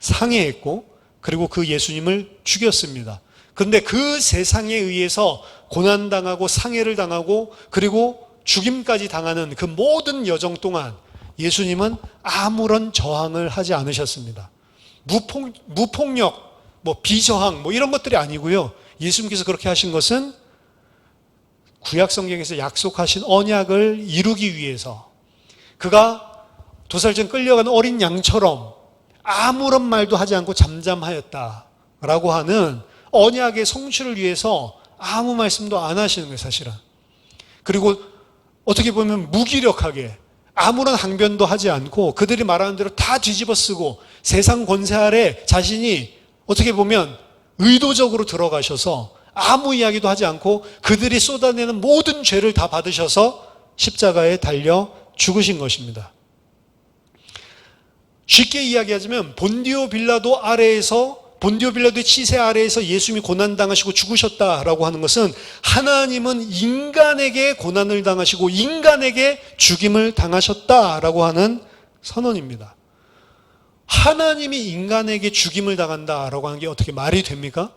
상해했고 그리고 그 예수님을 죽였습니다. 그런데 그 세상에 의해서 고난당하고 상해를 당하고 그리고 죽임까지 당하는 그 모든 여정 동안 예수님은 아무런 저항을 하지 않으셨습니다. 무폭력, 비저항 이런 것들이 아니고요. 예수님께서 그렇게 하신 것은 구약 성경에서 약속하신 언약을 이루기 위해서 그가 도살장 끌려가는 어린 양처럼 아무런 말도 하지 않고 잠잠하였다라고 하는 언약의 성취를 위해서 아무 말씀도 안 하시는 거예요, 사실은. 그리고 어떻게 보면 무기력하게 아무런 항변도 하지 않고 그들이 말하는 대로 다 뒤집어 쓰고 세상 권세 아래 자신이 어떻게 보면 의도적으로 들어가셔서 아무 이야기도 하지 않고 그들이 쏟아내는 모든 죄를 다 받으셔서 십자가에 달려 죽으신 것입니다. 쉽게 이야기하자면 본디오 빌라도의 치세 아래에서 예수님이 고난당하시고 죽으셨다라고 하는 것은 하나님은 인간에게 고난을 당하시고 인간에게 죽임을 당하셨다라고 하는 선언입니다. 하나님이 인간에게 죽임을 당한다라고 하는 게 어떻게 말이 됩니까?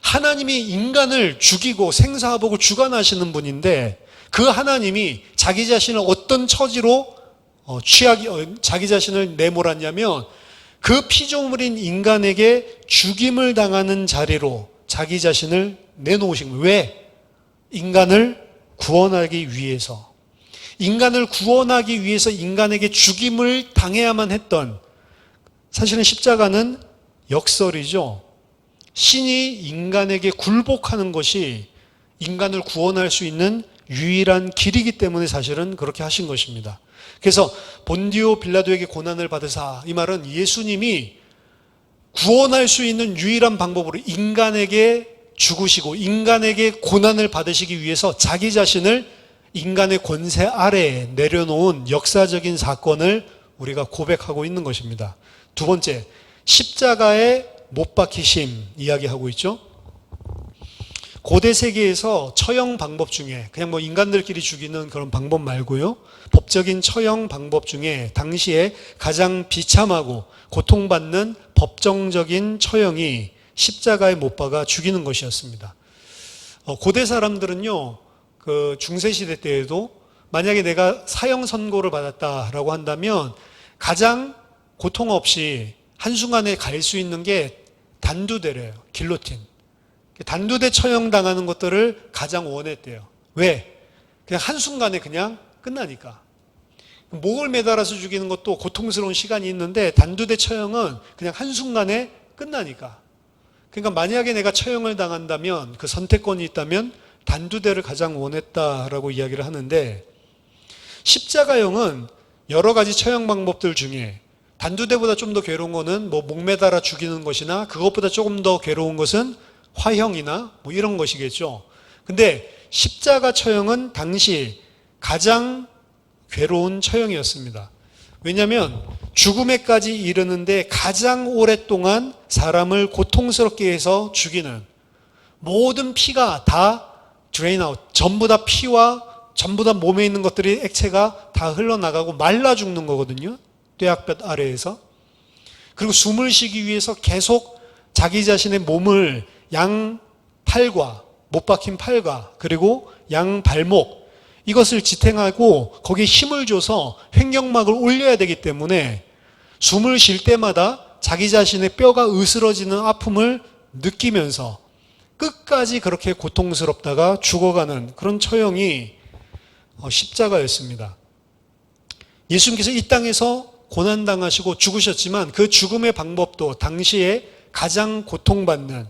하나님이 인간을 죽이고 생사화복을 주관하시는 분인데 그 하나님이 자기 자신을 어떤 처지로 자기 자신을 내몰았냐면 그 피조물인 인간에게 죽임을 당하는 자리로 자기 자신을 내놓으신 거예요. 왜? 인간을 구원하기 위해서, 인간을 구원하기 위해서 인간에게 죽임을 당해야만 했던, 사실은 십자가는 역설이죠. 신이 인간에게 굴복하는 것이 인간을 구원할 수 있는 유일한 길이기 때문에 사실은 그렇게 하신 것입니다. 그래서 본디오 빌라도에게 고난을 받으사, 이 말은 예수님이 구원할 수 있는 유일한 방법으로 인간에게 죽으시고 인간에게 고난을 받으시기 위해서 자기 자신을 인간의 권세 아래에 내려놓은 역사적인 사건을 우리가 고백하고 있는 것입니다. 두 번째, 십자가의 못 박히심 이야기하고 있죠. 고대 세계에서 처형 방법 중에, 그냥 뭐 인간들끼리 죽이는 그런 방법 말고요, 법적인 처형 방법 중에 당시에 가장 비참하고 고통받는 법정적인 처형이 십자가에 못 박아 죽이는 것이었습니다. 고대 사람들은요, 그 중세시대 때에도 만약에 내가 사형 선고를 받았다라고 한다면 가장 고통 없이 한순간에 갈 수 있는 게 단두대래요. 길로틴. 단두대 처형당하는 것들을 가장 원했대요. 왜? 그냥 한순간에 그냥 끝나니까. 목을 매달아서 죽이는 것도 고통스러운 시간이 있는데 단두대 처형은 그냥 한순간에 끝나니까. 그러니까 만약에 내가 처형을 당한다면, 그 선택권이 있다면 단두대를 가장 원했다라고 이야기를 하는데, 십자가형은 여러 가지 처형 방법들 중에 단두대보다 좀 더 괴로운 거는 뭐 목 매달아 죽이는 것이나, 그것보다 조금 더 괴로운 것은 화형이나 뭐 이런 것이겠죠. 근데 십자가 처형은 당시 가장 괴로운 처형이었습니다. 왜냐하면 죽음에까지 이르는데 가장 오랫동안 사람을 고통스럽게 해서 죽이는, 모든 피가 다 드레인 아웃, 전부 다 피와 전부 다 몸에 있는 것들이, 액체가 다 흘러나가고 말라 죽는 거거든요. 뙤약볕 아래에서. 그리고 숨을 쉬기 위해서 계속 자기 자신의 몸을 양 팔과, 못 박힌 팔과, 그리고 양 발목, 이것을 지탱하고 거기에 힘을 줘서 횡격막을 올려야 되기 때문에 숨을 쉴 때마다 자기 자신의 뼈가 으스러지는 아픔을 느끼면서 끝까지 그렇게 고통스럽다가 죽어가는 그런 처형이 십자가였습니다. 예수님께서 이 땅에서 고난당하시고 죽으셨지만 그 죽음의 방법도 당시에 가장 고통받는,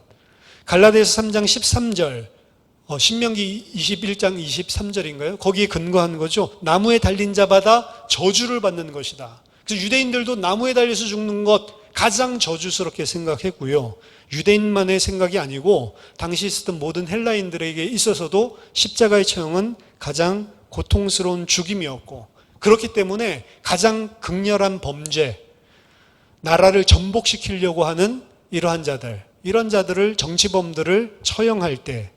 갈라디아서 3장 13절, 신명기 21장 23절인가요? 거기에 근거한 거죠. 나무에 달린 자마다 저주를 받는 것이다. 그래서 유대인들도 나무에 달려서 죽는 것 가장 저주스럽게 생각했고요. 유대인만의 생각이 아니고 당시 있었던 모든 헬라인들에게 있어서도 십자가의 처형은 가장 고통스러운 죽임이었고, 그렇기 때문에 가장 극렬한 범죄, 나라를 전복시키려고 하는 이러한 자들, 이런 자들을, 정치범들을 처형할 때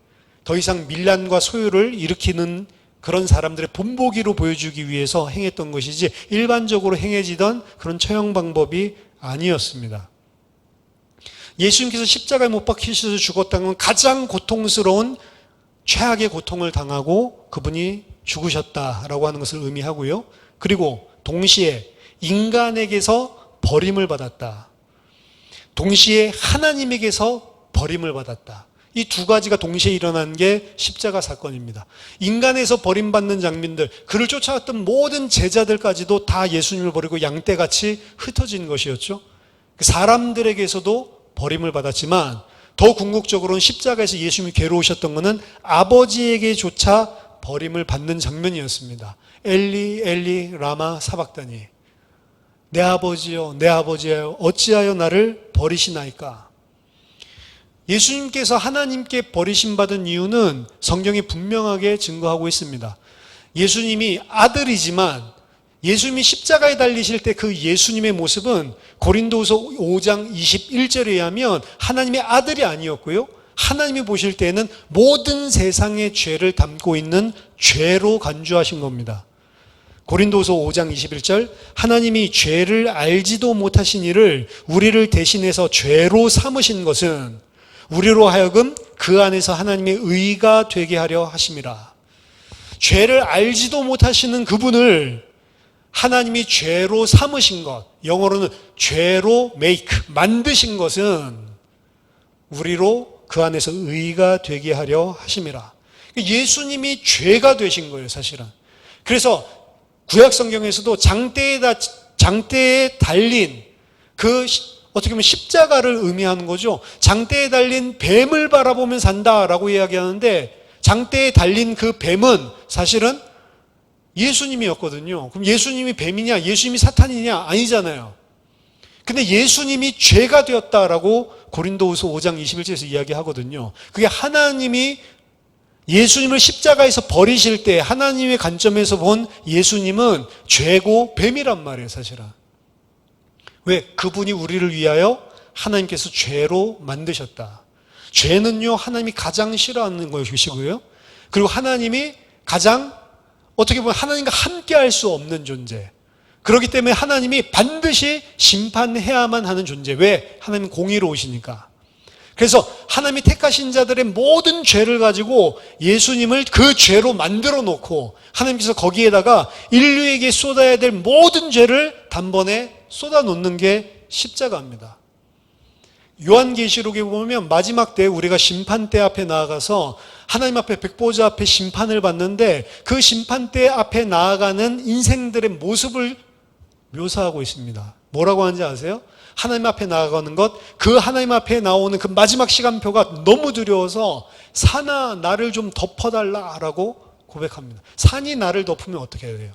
더 이상 밀란과 소요를 일으키는 그런 사람들의 본보기로 보여주기 위해서 행했던 것이지 일반적으로 행해지던 그런 처형 방법이 아니었습니다. 예수님께서 십자가에 못 박히셔서 죽었다는 건 가장 고통스러운 최악의 고통을 당하고 그분이 죽으셨다라고 하는 것을 의미하고요. 그리고 동시에 인간에게서 버림을 받았다. 동시에 하나님에게서 버림을 받았다. 이 두 가지가 동시에 일어난 게 십자가 사건입니다. 인간에서 버림받는 장면들, 그를 쫓아왔던 모든 제자들까지도 다 예수님을 버리고 양떼같이 흩어진 것이었죠. 사람들에게서도 버림을 받았지만 더 궁극적으로는 십자가에서 예수님이 괴로우셨던 것은 아버지에게조차 버림을 받는 장면이었습니다. 엘리 엘리 라마 사박다니, 내 아버지여 내 아버지여 어찌하여 나를 버리시나이까. 예수님께서 하나님께 버리심받은 이유는 성경이 분명하게 증거하고 있습니다. 예수님이 아들이지만 예수님이 십자가에 달리실 때 그 예수님의 모습은 고린도후서 5장 21절에 의하면 하나님의 아들이 아니었고요, 하나님이 보실 때에는 모든 세상의 죄를 담고 있는 죄로 간주하신 겁니다. 고린도후서 5장 21절, 하나님이 죄를 알지도 못하신 이를 우리를 대신해서 죄로 삼으신 것은 우리로 하여금 그 안에서 하나님의 의가 되게 하려 하심이라. 죄를 알지도 못하시는 그분을 하나님이 죄로 삼으신 것, 영어로는 죄로 make, 만드신 것은 우리로 그 안에서 의가 되게 하려 하심이라. 예수님이 죄가 되신 거예요, 사실은. 그래서 구약 성경에서도 장대에 달린 어떻게 보면 십자가를 의미하는 거죠. 장대에 달린 뱀을 바라보면 산다라고 이야기하는데, 장대에 달린 그 뱀은 사실은 예수님이었거든요. 그럼 예수님이 뱀이냐, 예수님이 사탄이냐? 아니잖아요. 근데 예수님이 죄가 되었다라고 고린도후서 5장 21절에서 이야기하거든요. 그게 하나님이 예수님을 십자가에서 버리실 때 하나님의 관점에서 본 예수님은 죄고 뱀이란 말이에요, 사실은. 왜? 그분이 우리를 위하여 하나님께서 죄로 만드셨다. 죄는요, 하나님이 가장 싫어하는 것이고요. 그리고 하나님이 가장 어떻게 보면 하나님과 함께 할 수 없는 존재. 그렇기 때문에 하나님이 반드시 심판해야만 하는 존재. 왜? 하나님은 공의로우시니까. 그래서 하나님이 택하신 자들의 모든 죄를 가지고 예수님을 그 죄로 만들어 놓고 하나님께서 거기에다가 인류에게 쏟아야 될 모든 죄를 단번에 쏟아 놓는 게 십자가입니다. 요한계시록에 보면 마지막 때 우리가 심판대 앞에 나아가서 하나님 앞에 백보자 앞에 심판을 받는데, 그 심판대 앞에 나아가는 인생들의 모습을 묘사하고 있습니다. 뭐라고 하는지 아세요? 하나님 앞에 나아가는 것, 그 하나님 앞에 나오는 그 마지막 시간표가 너무 두려워서 산아 나를 좀 덮어달라라고 고백합니다. 산이 나를 덮으면 어떻게 해야 돼요?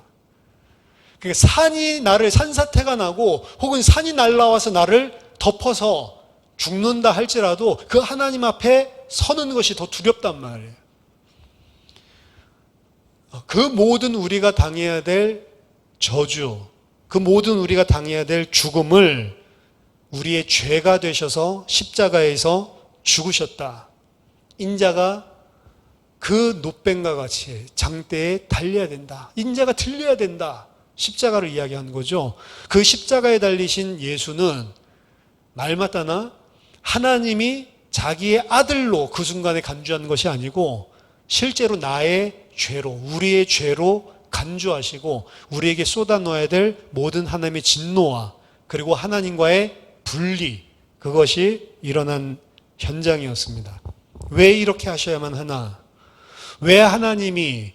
그러니까 산사태가 나고 혹은 산이 날라와서 나를 덮어서 죽는다 할지라도 그 하나님 앞에 서는 것이 더 두렵단 말이에요. 그 모든 우리가 당해야 될 저주, 그 모든 우리가 당해야 될 죽음을 우리의 죄가 되셔서 십자가에서 죽으셨다. 인자가 그 노뱀과 같이 장대에 달려야 된다. 인자가 들려야 된다. 십자가를 이야기하는 거죠. 그 십자가에 달리신 예수는 말마따나 하나님이 자기의 아들로 그 순간에 간주하는 것이 아니고 실제로 나의 죄로, 우리의 죄로 간주하시고 우리에게 쏟아놓아야 될 모든 하나님의 진노와 그리고 하나님과의 분리, 그것이 일어난 현장이었습니다. 왜 이렇게 하셔야만 하나? 왜 하나님의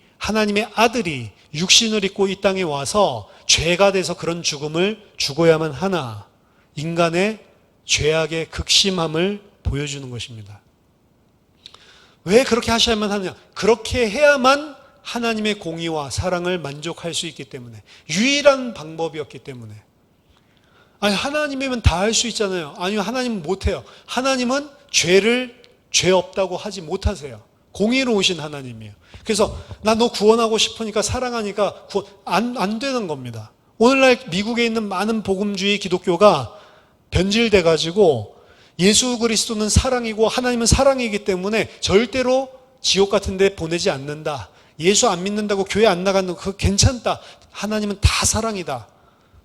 아들이 육신을 입고 이 땅에 와서 죄가 돼서 그런 죽음을 죽어야만 하나? 인간의 죄악의 극심함을 보여주는 것입니다. 왜 그렇게 하셔야만 하느냐? 그렇게 해야만 하나님의 공의와 사랑을 만족할 수 있기 때문에, 유일한 방법이었기 때문에. 아니, 하나님이면 다 할 수 있잖아요. 아니요, 하나님은 못해요. 하나님은 죄 없다고 하지 못하세요. 공의로우신 하나님이에요. 그래서 나 너 구원하고 싶으니까, 사랑하니까 안 되는 겁니다. 오늘날 미국에 있는 많은 복음주의 기독교가 변질돼 가지고 예수 그리스도는 사랑이고 하나님은 사랑이기 때문에 절대로 지옥 같은 데 보내지 않는다. 예수 안 믿는다고 교회 안 나가는 거 그거 괜찮다. 하나님은 다 사랑이다.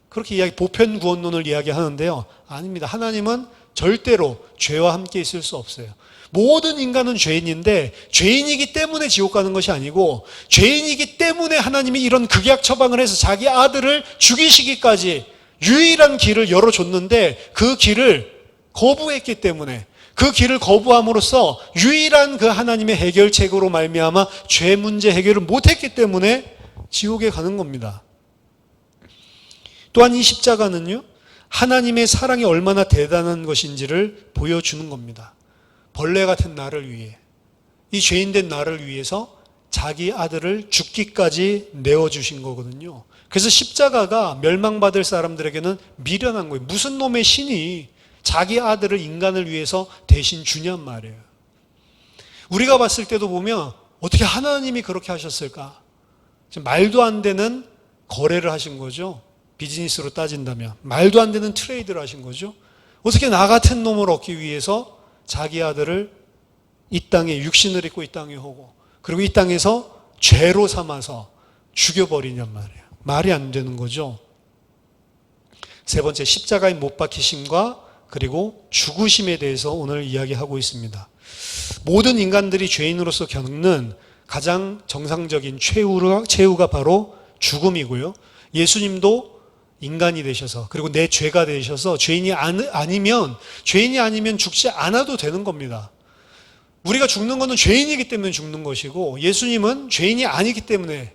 그렇게 보편 구원론을 이야기하는데요. 아닙니다. 하나님은 절대로 죄와 함께 있을 수 없어요. 모든 인간은 죄인인데 죄인이기 때문에 지옥 가는 것이 아니고 죄인이기 때문에 하나님이 이런 극약 처방을 해서 자기 아들을 죽이시기까지 유일한 길을 열어줬는데 그 길을 거부했기 때문에, 그 길을 거부함으로써 유일한 그 하나님의 해결책으로 말미암아 죄 문제 해결을 못했기 때문에 지옥에 가는 겁니다. 또한 이 십자가는요, 하나님의 사랑이 얼마나 대단한 것인지를 보여주는 겁니다. 벌레 같은 나를 위해, 이 죄인된 나를 위해서 자기 아들을 죽기까지 내어주신 거거든요. 그래서 십자가가 멸망받을 사람들에게는 미련한 거예요. 무슨 놈의 신이 자기 아들을 인간을 위해서 대신 주냔 말이에요. 우리가 봤을 때도 보면 어떻게 하나님이 그렇게 하셨을까? 말도 안 되는 거래를 하신 거죠. 비즈니스로 따진다면 말도 안 되는 트레이드를 하신 거죠. 어떻게 나 같은 놈을 얻기 위해서 자기 아들을 이 땅에 육신을 입고 이 땅에 오고 그리고 이 땅에서 죄로 삼아서 죽여버리냔 말이에요. 말이 안 되는 거죠. 세 번째, 십자가에 못 박히심과 그리고 죽으심에 대해서 오늘 이야기하고 있습니다. 모든 인간들이 죄인으로서 겪는 가장 정상적인 최후가 바로 죽음이고요. 예수님도 인간이 되셔서 그리고 내 죄가 되셔서 죄인이 아니면 죽지 않아도 되는 겁니다. 우리가 죽는 것은 죄인이기 때문에 죽는 것이고 예수님은 죄인이 아니기 때문에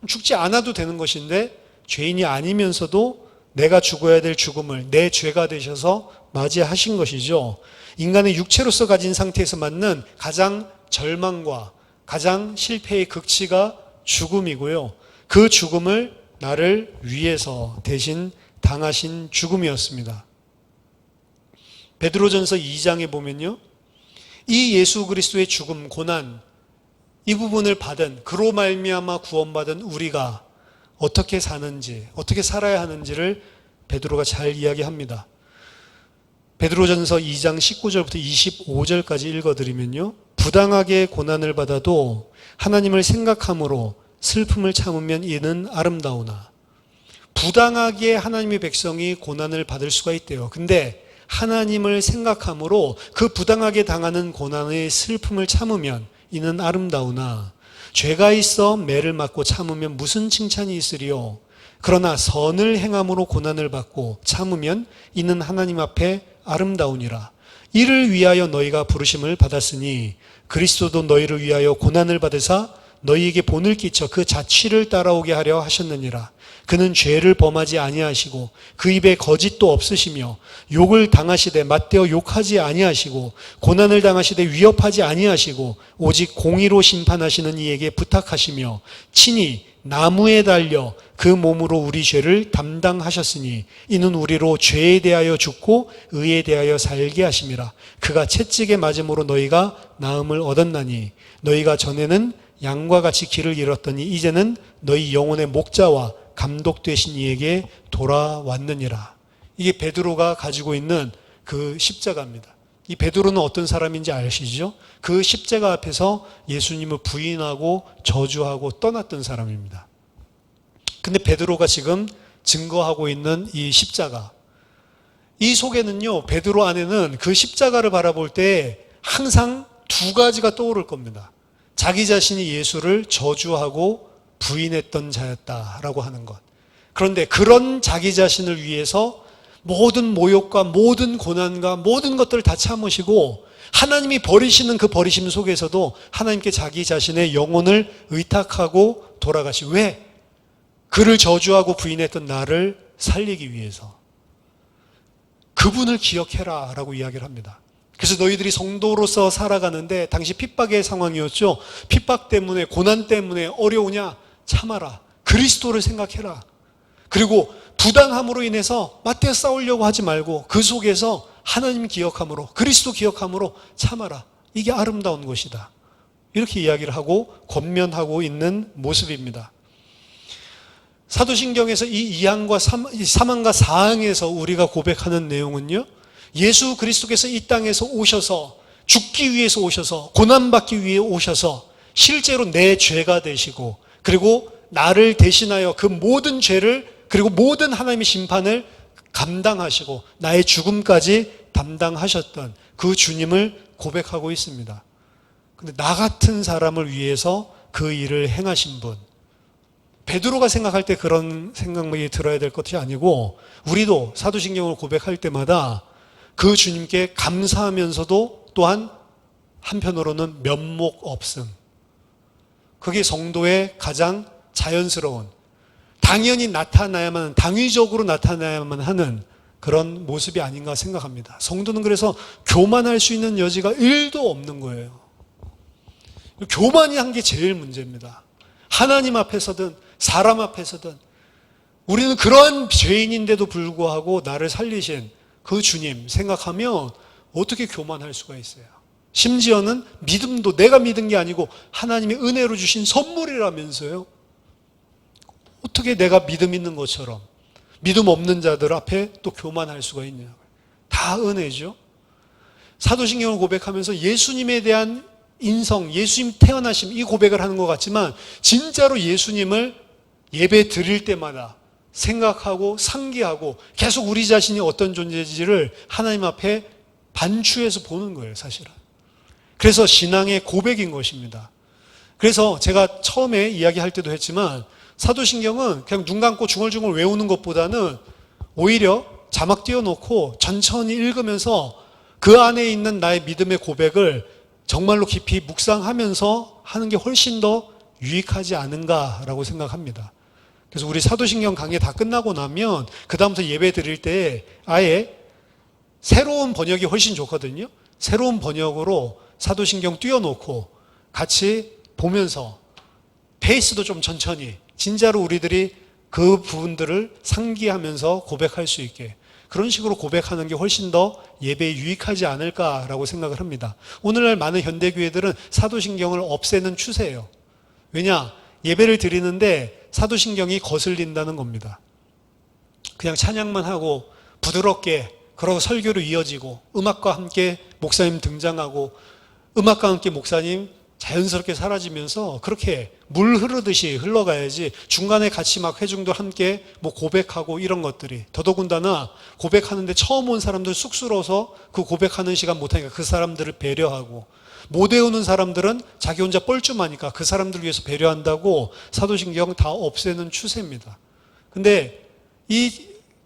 죽지 않아도 되는 것인데 죄인이 아니면서도 내가 죽어야 될 죽음을 내 죄가 되셔서 맞이하신 것이죠. 인간의 육체로서 가진 상태에서 맞는 가장 절망과 가장 실패의 극치가 죽음이고요. 그 죽음을 나를 위해서 대신 당하신 죽음이었습니다. 베드로전서 2장에 보면요, 이 예수 그리스도의 죽음, 고난, 이 부분을 받은, 그로 말미암아 구원받은 우리가 어떻게 사는지, 어떻게 살아야 하는지를 베드로가 잘 이야기합니다. 베드로전서 2장 19절부터 25절까지 읽어드리면요, 부당하게 고난을 받아도 하나님을 생각함으로 슬픔을 참으면 이는 아름다우나. 부당하게 하나님의 백성이 고난을 받을 수가 있대요. 근데 하나님을 생각함으로 그 부당하게 당하는 고난의 슬픔을 참으면 이는 아름다우나, 죄가 있어 매를 맞고 참으면 무슨 칭찬이 있으리요. 그러나 선을 행함으로 고난을 받고 참으면 이는 하나님 앞에 아름다우니라. 이를 위하여 너희가 부르심을 받았으니 그리스도도 너희를 위하여 고난을 받으사 너희에게 본을 끼쳐 그 자취를 따라오게 하려 하셨느니라. 그는 죄를 범하지 아니하시고 그 입에 거짓도 없으시며 욕을 당하시되 맞대어 욕하지 아니하시고 고난을 당하시되 위협하지 아니하시고 오직 공의로 심판하시는 이에게 부탁하시며 친히 나무에 달려 그 몸으로 우리 죄를 담당하셨으니 이는 우리로 죄에 대하여 죽고 의에 대하여 살게 하심이라. 그가 채찍에 맞음으로 너희가 나음을 얻었나니 너희가 전에는 양과 같이 길을 잃었더니 이제는 너희 영혼의 목자와 감독 되신 이에게 돌아왔느니라. 이게 베드로가 가지고 있는 그 십자가입니다. 이 베드로는 어떤 사람인지 아시죠? 그 십자가 앞에서 예수님을 부인하고 저주하고 떠났던 사람입니다. 근데 베드로가 지금 증거하고 있는 이 십자가, 이 속에는요, 베드로 안에는 그 십자가를 바라볼 때 항상 두 가지가 떠오를 겁니다. 자기 자신이 예수를 저주하고 부인했던 자였다라고 하는 것. 그런데 그런 자기 자신을 위해서 모든 모욕과 모든 고난과 모든 것들을 다 참으시고 하나님이 버리시는 그 버리심 속에서도 하나님께 자기 자신의 영혼을 의탁하고 돌아가시. 왜? 그를 저주하고 부인했던 나를 살리기 위해서. 그분을 기억해라 라고 이야기를 합니다. 그래서 너희들이 성도로서 살아가는데 당시 핍박의 상황이었죠. 핍박 때문에, 고난 때문에 어려우냐? 참아라. 그리스도를 생각해라. 그리고 부당함으로 인해서 맞대어 싸우려고 하지 말고 그 속에서 하나님 기억함으로, 그리스도 기억함으로 참아라. 이게 아름다운 것이다. 이렇게 이야기를 하고 권면하고 있는 모습입니다. 사도신경에서 이 2항과 3항과 4항에서 우리가 고백하는 내용은요, 예수 그리스도께서 이 땅에서 오셔서 죽기 위해서 오셔서 고난받기 위해 오셔서 실제로 내 죄가 되시고 그리고 나를 대신하여 그 모든 죄를 그리고 모든 하나님의 심판을 감당하시고 나의 죽음까지 담당하셨던 그 주님을 고백하고 있습니다. 근데 나 같은 사람을 위해서 그 일을 행하신 분, 베드로가 생각할 때 그런 생각이 들어야 될 것이 아니고 우리도 사도신경을 고백할 때마다 그 주님께 감사하면서도 또한 한편으로는 면목 없음. 그게 성도의 가장 자연스러운, 당연히 나타나야만, 당위적으로 나타나야만 하는 그런 모습이 아닌가 생각합니다. 성도는 그래서 교만할 수 있는 여지가 1도 없는 거예요. 교만이 한 게 제일 문제입니다. 하나님 앞에서든 사람 앞에서든 우리는 그러한 죄인인데도 불구하고 나를 살리신 그 주님 생각하면 어떻게 교만할 수가 있어요? 심지어는 믿음도 내가 믿은 게 아니고 하나님의 은혜로 주신 선물이라면서요. 어떻게 내가 믿음 있는 것처럼 믿음 없는 자들 앞에 또 교만할 수가 있냐. 다 은혜죠. 사도신경을 고백하면서 예수님에 대한 인성, 예수님 태어나심 이 고백을 하는 것 같지만 진짜로 예수님을 예배 드릴 때마다 생각하고 상기하고 계속 우리 자신이 어떤 존재인지를 하나님 앞에 반추해서 보는 거예요, 사실은. 그래서 신앙의 고백인 것입니다. 그래서 제가 처음에 이야기할 때도 했지만 사도신경은 그냥 눈 감고 중얼중얼 외우는 것보다는 오히려 자막 띄워놓고 천천히 읽으면서 그 안에 있는 나의 믿음의 고백을 정말로 깊이 묵상하면서 하는 게 훨씬 더 유익하지 않은가라고 생각합니다. 그래서 우리 사도신경 강의 다 끝나고 나면 그 다음부터 예배 드릴 때 아예 새로운 번역이 훨씬 좋거든요. 새로운 번역으로 사도신경 띄워놓고 같이 보면서 페이스도 좀 천천히 진짜로 우리들이 그 부분들을 상기하면서 고백할 수 있게 그런 식으로 고백하는 게 훨씬 더 예배에 유익하지 않을까라고 생각을 합니다. 오늘날 많은 현대교회들은 사도신경을 없애는 추세예요. 왜냐? 예배를 드리는데 사도신경이 거슬린다는 겁니다. 그냥 찬양만 하고 부드럽게 그러고 설교로 이어지고 음악과 함께 목사님 등장하고 음악과 함께 목사님 자연스럽게 사라지면서 그렇게 물 흐르듯이 흘러가야지 중간에 같이 막 회중도 함께 뭐 고백하고 이런 것들이 더더군다나 고백하는데 처음 온 사람들 쑥스러워서 그 고백하는 시간 못하니까 그 사람들을 배려하고 못 외우는 사람들은 자기 혼자 뻘쭘하니까 그 사람들 위해서 배려한다고 사도신경 다 없애는 추세입니다. 근데 이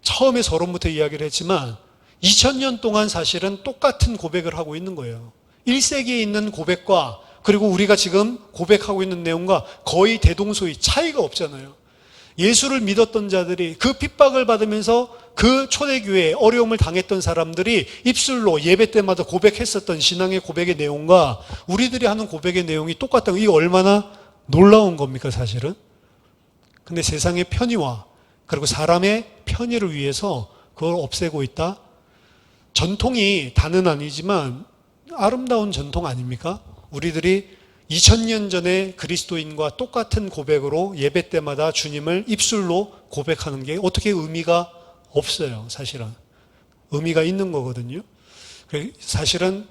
처음에 서론부터 이야기를 했지만 2000년 동안 사실은 똑같은 고백을 하고 있는 거예요. 1세기에 있는 고백과 그리고 우리가 지금 고백하고 있는 내용과 거의 대동소이 차이가 없잖아요. 예수를 믿었던 자들이 그 핍박을 받으면서 그 초대교회에 어려움을 당했던 사람들이 입술로 예배 때마다 고백했었던 신앙의 고백의 내용과 우리들이 하는 고백의 내용이 똑같다는 게 얼마나 놀라운 겁니까 사실은. 근데 세상의 편의와 그리고 사람의 편의를 위해서 그걸 없애고 있다. 전통이 다는 아니지만 아름다운 전통 아닙니까? 우리들이 2000년 전에 그리스도인과 똑같은 고백으로 예배 때마다 주님을 입술로 고백하는 게 어떻게 의미가 없어요, 사실은. 의미가 있는 거거든요. 사실은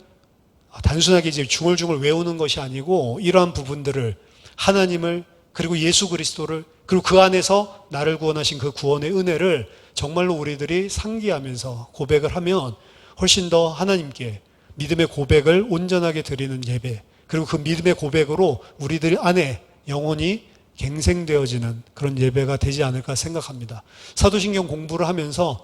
단순하게 이제 중얼중얼 외우는 것이 아니고 이러한 부분들을 하나님을 그리고 예수 그리스도를 그리고 그 안에서 나를 구원하신 그 구원의 은혜를 정말로 우리들이 상기하면서 고백을 하면 훨씬 더 하나님께 믿음의 고백을 온전하게 드리는 예배 그리고 그 믿음의 고백으로 우리들 안에 영혼이 갱생되어지는 그런 예배가 되지 않을까 생각합니다. 사도신경 공부를 하면서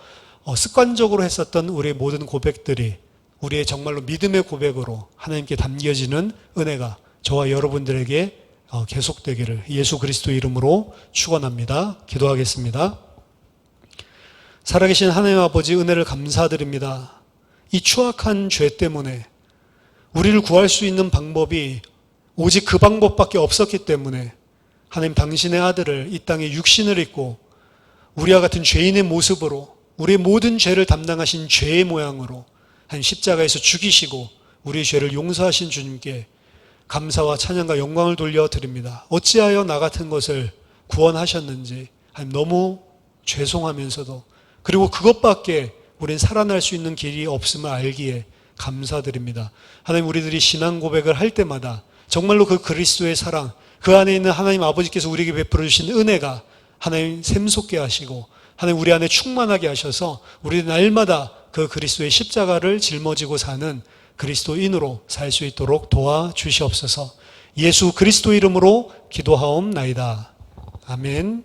습관적으로 했었던 우리의 모든 고백들이 우리의 정말로 믿음의 고백으로 하나님께 담겨지는 은혜가 저와 여러분들에게 계속되기를 예수 그리스도 이름으로 축원합니다. 기도하겠습니다. 살아계신 하나님 아버지 은혜를 감사드립니다. 이 추악한 죄 때문에 우리를 구할 수 있는 방법이 오직 그 방법밖에 없었기 때문에 하나님 당신의 아들을 이 땅에 육신을 입고 우리와 같은 죄인의 모습으로 우리의 모든 죄를 담당하신 죄의 모양으로 한 십자가에서 죽이시고 우리의 죄를 용서하신 주님께 감사와 찬양과 영광을 돌려드립니다. 어찌하여 나 같은 것을 구원하셨는지 하나님 너무 죄송하면서도 그리고 그것밖에 우린 살아날 수 있는 길이 없음을 알기에 감사드립니다. 하나님 우리들이 신앙 고백을 할 때마다 정말로 그 그리스도의 사랑 그 안에 있는 하나님 아버지께서 우리에게 베풀어 주신 은혜가 하나님 샘솟게 하시고 하나님 우리 안에 충만하게 하셔서 우리 날마다 그 그리스도의 십자가를 짊어지고 사는 그리스도인으로 살 수 있도록 도와주시옵소서. 예수 그리스도 이름으로 기도하옵나이다. 아멘.